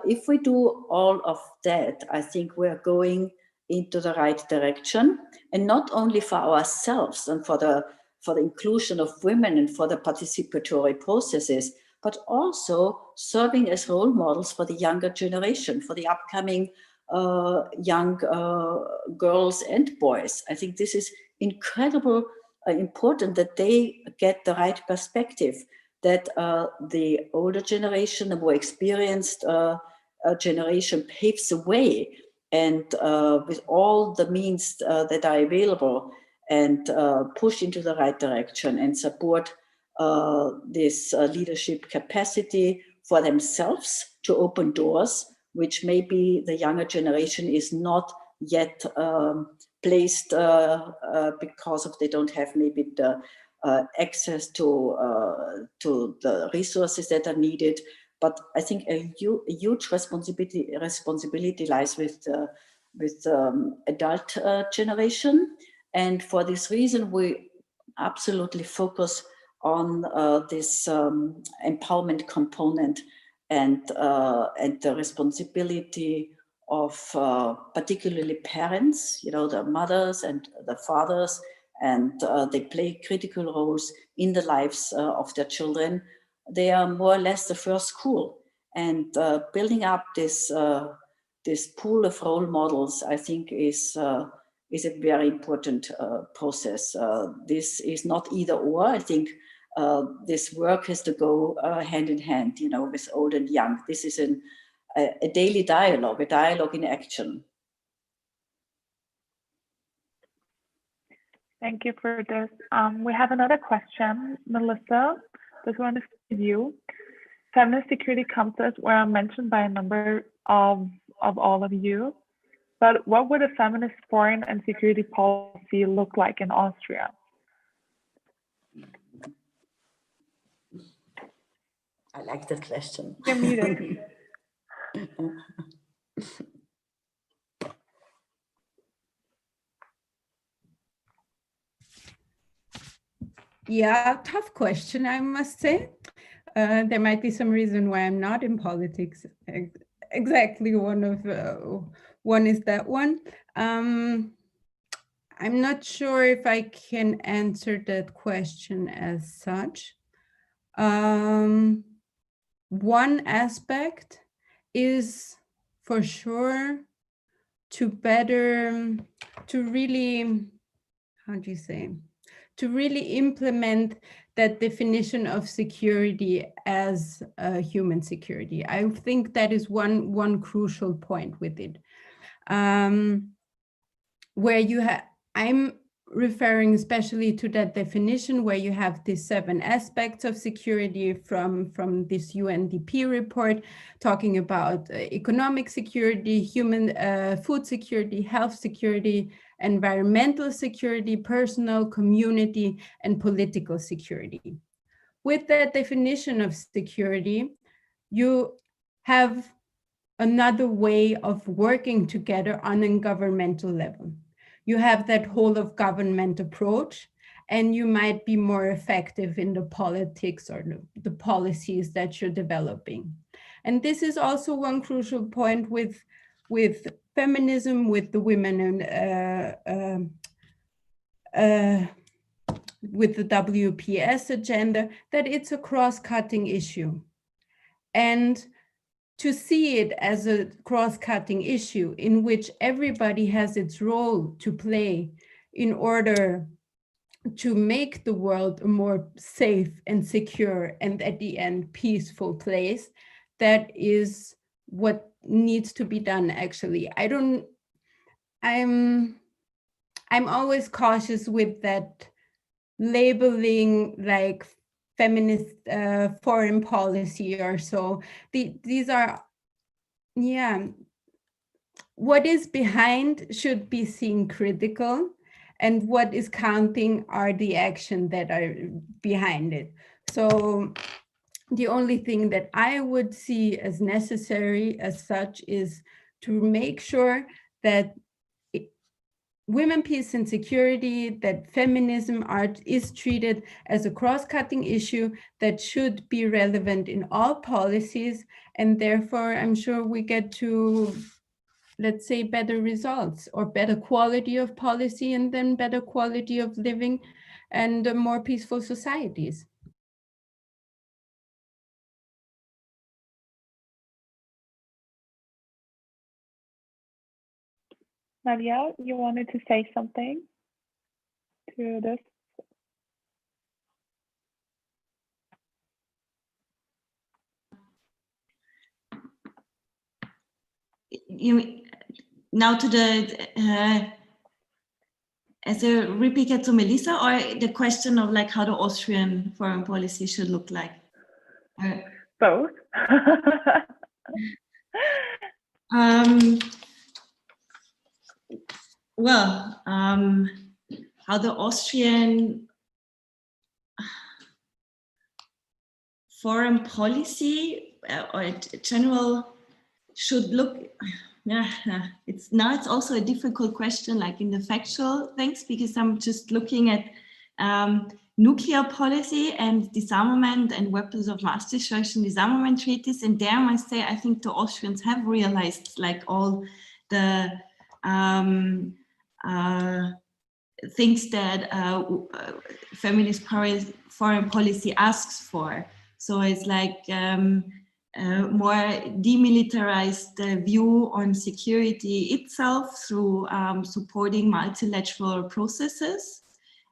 If we do all of that, I think we're going into the right direction, and not only for ourselves and for the inclusion of women and for the participatory processes, but also serving as role models for the younger generation, for the upcoming young girls and boys. I think this is incredibly important that they get the right perspective, that the older generation, the more experienced generation paves the way, and with all the means that are available, and push into the right direction and support this leadership capacity for themselves to open doors, which maybe the younger generation is not yet placed because of they don't have maybe the access to the resources that are needed. But I think a huge responsibility lies with adult generation. And for this reason, we absolutely focus on this empowerment component and the responsibility of particularly parents, the mothers and the fathers, and they play critical roles in the lives of their children. They are more or less the first school, and building up this pool of role models, I think, is a very important process. This is not either or. I think this work has to go hand in hand, with old and young. This is a daily dialogue, a dialogue in action. Thank you for this. We have another question, Melissa. This one is for you. Feminist security concepts were mentioned by a number of all of you, but what would a feminist foreign and security policy look like in Austria? I like that question. You're muted. Yeah, tough question, I must say. There might be some reason why I'm not in politics. Exactly, one is that one. I'm not sure if I can answer that question as such. One aspect is for sure to really implement that definition of security as human security. I think that is one crucial point with it. Where I'm referring especially to that definition where you have these 7 aspects of security from this UNDP report, talking about economic security, human food security, health security, environmental security, personal, community, and political security. With that definition of security, you have another way of working together on a governmental level. You have that whole of government approach, and you might be more effective in the politics or the policies that you're developing. And this is also one crucial point with feminism, with the women and with the WPS agenda, that it's a cross-cutting issue. And to see it as a cross-cutting issue in which everybody has its role to play in order to make the world a more safe and secure and at the end peaceful place, that is what needs to be done actually. I'm always cautious with that labeling like feminist foreign policy or so. These are, what is behind should be seen critical, and what is counting are the action that are behind it. So the only thing that I would see as necessary as such is to make sure that women, peace and security, that feminism art is treated as a cross-cutting issue that should be relevant in all policies. And therefore, I'm sure we get to, let's say, better results or better quality of policy, and then better quality of living and more peaceful societies. Nadia, you wanted to say something to this? Now to the as a replica to Melissa, or the question of like how the Austrian foreign policy should look like? Both. Well, how the Austrian foreign policy or general should look, it's also a difficult question, like in the factual things, because I'm just looking at nuclear policy and disarmament and weapons of mass destruction disarmament treaties. And there I must say, I think the Austrians have realized like all the things that feminist foreign policy asks for. So it's like more demilitarized view on security itself through supporting multilateral processes.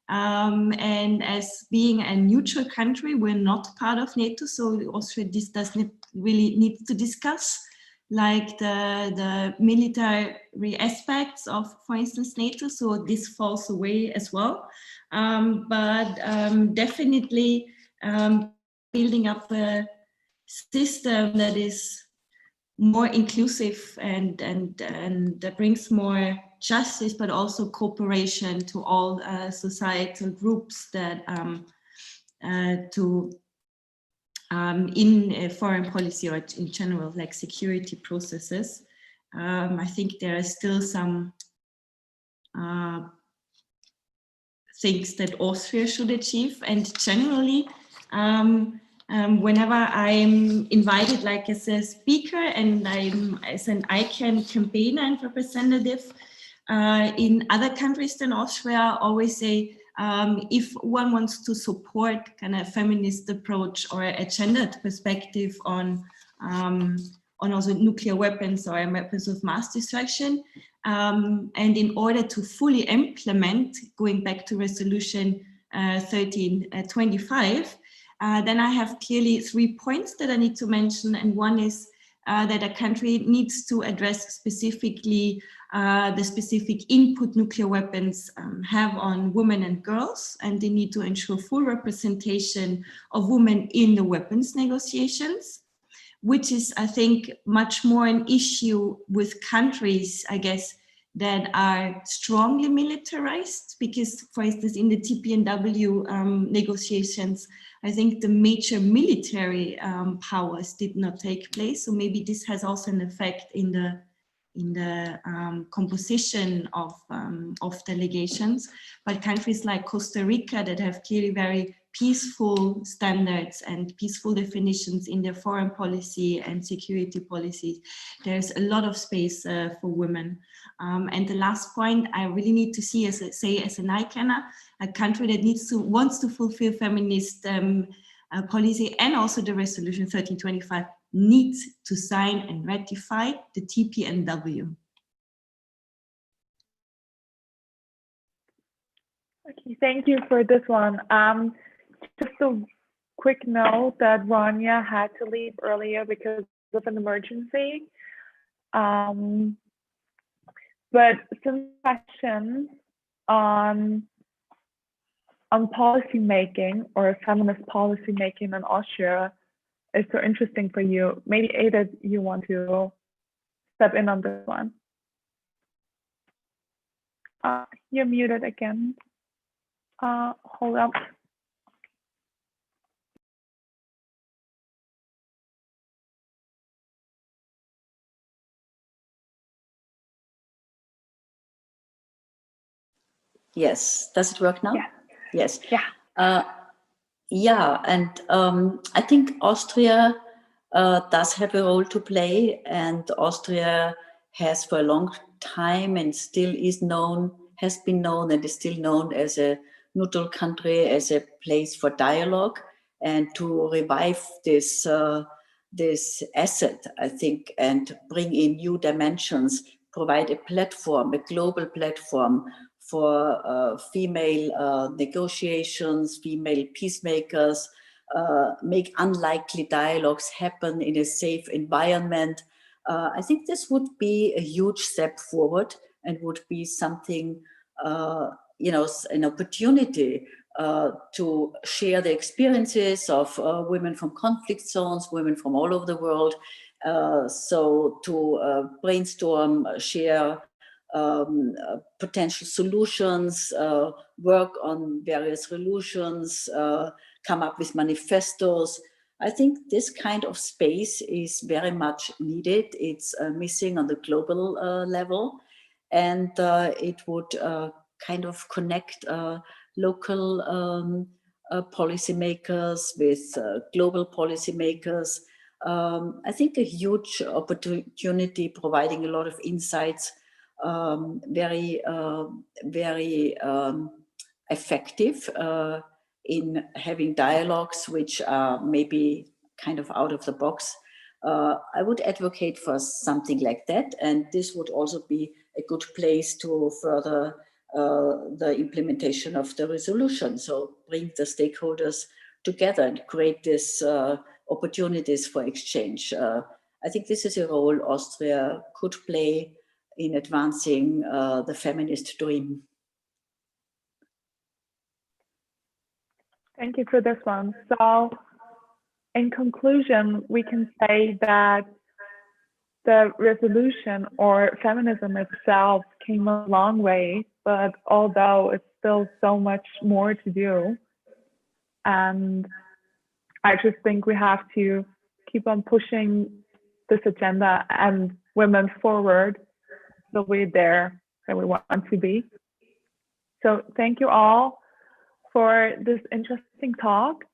And as being a neutral country, we're not part of NATO, so Austria this doesn't really need to discuss like the military aspects of, for instance, NATO, so this falls away as well. But definitely building up a system that is more inclusive and that brings more justice, but also cooperation to all societal groups that in foreign policy or in general, like security processes. I think there are still some things that Austria should achieve, and generally, whenever I'm invited like as a speaker and I'm as an ICANN campaigner and representative in other countries than Austria, I always say, if one wants to support kind of feminist approach or a gendered perspective on also nuclear weapons or weapons of mass destruction, and in order to fully implement, going back to resolution 1325, then I have clearly 3 points that I need to mention. And one is that a country needs to address specifically the specific input nuclear weapons have on women and girls, and they need to ensure full representation of women in the weapons negotiations, which is, I think, much more an issue with countries, I guess, that are strongly militarized, because, for instance, in the TPNW negotiations, I think the major military powers did not take place. So maybe this has also an effect in the composition of delegations. But countries like Costa Rica that have clearly very peaceful standards and peaceful definitions in their foreign policy and security policies, there's a lot of space for women. And the last point I really need to see as an ICANNer, a country that wants to fulfill feminist policy and also the resolution 1325 needs to sign and ratify the TPNW. Okay, thank you for this one. Just a quick note that Rania had to leave earlier because of an emergency. But some questions on policy making or feminist policy making in Austria is so interesting for you. Maybe Ada, you want to step in on this one. You're muted again. Hold up. Yes, does it work now? Yeah. Yes. Yeah. Yeah, and I think Austria does have a role to play, and Austria has for a long time and still has been known and is still known as a neutral country, as a place for dialogue, and to revive this asset, I think, and bring in new dimensions, provide a platform, a global platform for female negotiations, female peacemakers, make unlikely dialogues happen in a safe environment. I think this would be a huge step forward and would be something, an opportunity to share the experiences of women from conflict zones, women from all over the world. So to brainstorm, share potential solutions, work on various solutions, come up with manifestos. I think this kind of space is very much needed. It's missing on the global level, and it would kind of connect local policymakers with global policymakers. I think a huge opportunity, providing a lot of insights, very effective in having dialogues which are maybe kind of out of the box. I would advocate for something like that, and this would also be a good place to further the implementation of the resolution. So bring the stakeholders together and create these opportunities for exchange. I think this is a role Austria could play in advancing the feminist dream. Thank you for this one. So in conclusion, we can say that the resolution or feminism itself came a long way, but although it's still so much more to do, and I just think we have to keep on pushing this agenda and women forward so we're there where we want to be. So thank you all for this interesting talk.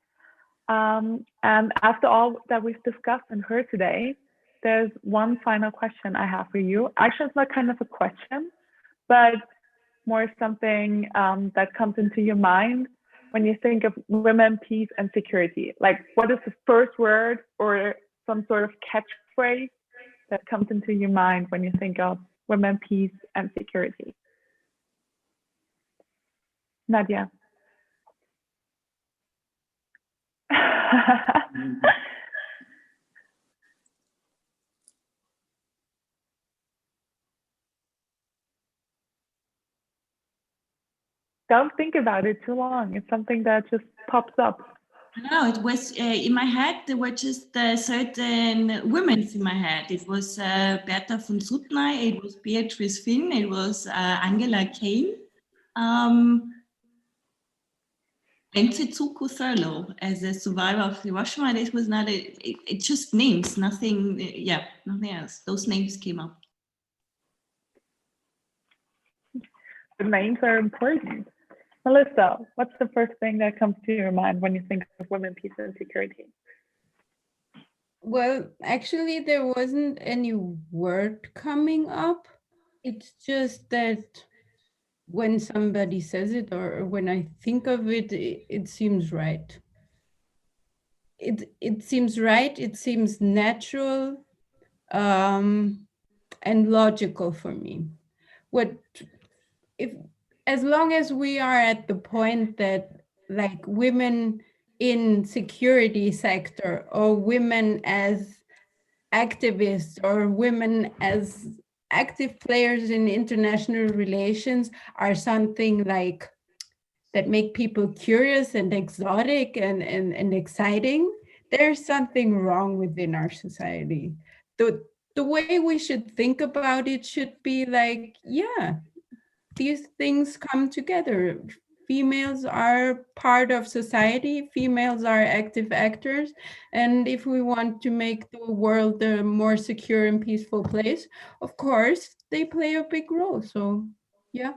And after all that we've discussed and heard today, there's one final question I have for you. Actually, it's not kind of a question, but more something that comes into your mind when you think of women, peace, and security. Like, what is the first word or some sort of catchphrase that comes into your mind when you think of women, peace, and security? Nadia. Don't think about it too long. It's something that just pops up. No, it was in my head. There were just certain women in my head. It was Bertha von Suttner, it was Beatrice Finn, it was Angela Kane, and Setsuko Thurlow as a survivor of Hiroshima. It was not it just names, nothing. Yeah, nothing else. Those names came up. The names are important. Melissa, what's the first thing that comes to your mind when you think of women, peace, and security? Well, actually, there wasn't any word coming up. It's just that when somebody says it or when I think of it, it seems right. It seems right, it seems natural and logical for me. As long as we are at the point that like women in security sector or women as activists or women as active players in international relations are something like that make people curious and exotic and exciting, there's something wrong within our society. The way we should think about it should be like, yeah, these things come together. Females are part of society, females are active actors, and if we want to make the world a more secure and peaceful place, of course, they play a big role. So, yeah.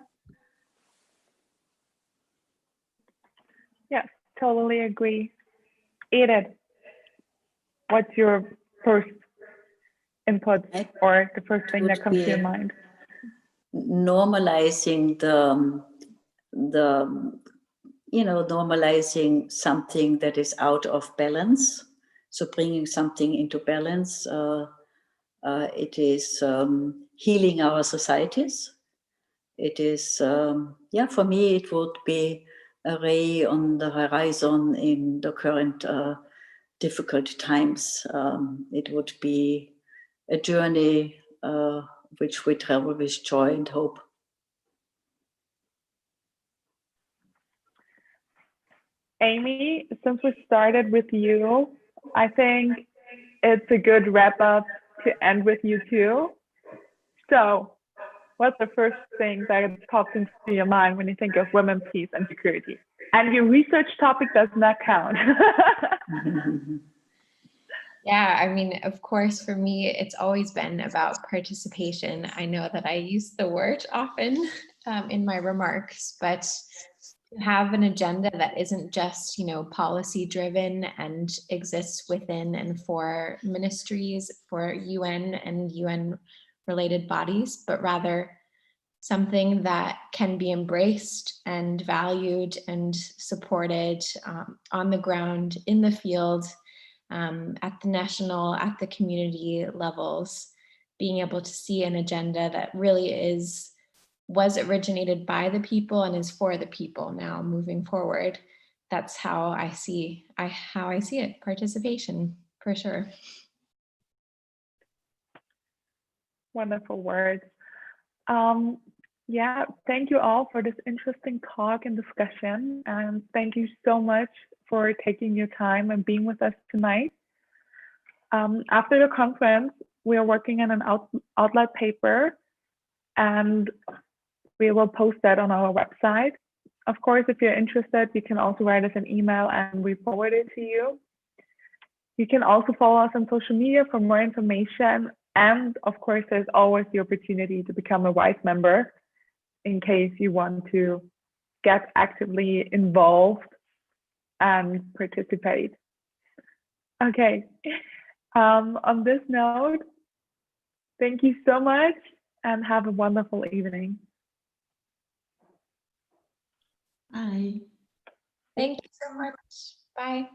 Yes, totally agree. Edith, what's your first input or the first thing that comes to your mind? Normalizing normalizing something that is out of balance. So bringing something into balance. It is healing our societies. It is, for me, it would be a ray on the horizon in the current difficult times. It would be a journey which we travel with joy and hope. Amy, since we started with you, I think it's a good wrap up to end with you too. So, what's the first thing that pops into your mind when you think of women, peace, and security? And your research topic does not count. Yeah, I mean, of course, for me, it's always been about participation. I know that I use the word often in my remarks, but to have an agenda that isn't just, policy driven and exists within and for ministries, for UN and UN related bodies, but rather something that can be embraced and valued and supported on the ground, in the field, at the national, at the community levels, being able to see an agenda that really was originated by the people and is for the people now moving forward. That's how I see it, participation, for sure. Wonderful words. Yeah, thank you all for this interesting talk and discussion. And thank you so much for taking your time and being with us tonight. After the conference, we are working on an outline paper, and we will post that on our website. Of course, if you're interested, you can also write us an email and we forward it to you. You can also follow us on social media for more information. And of course, there's always the opportunity to become a WISE member in case you want to get actively involved and participate. Okay, on this note, thank you so much and have a wonderful evening. Bye. Thank you so much. Bye.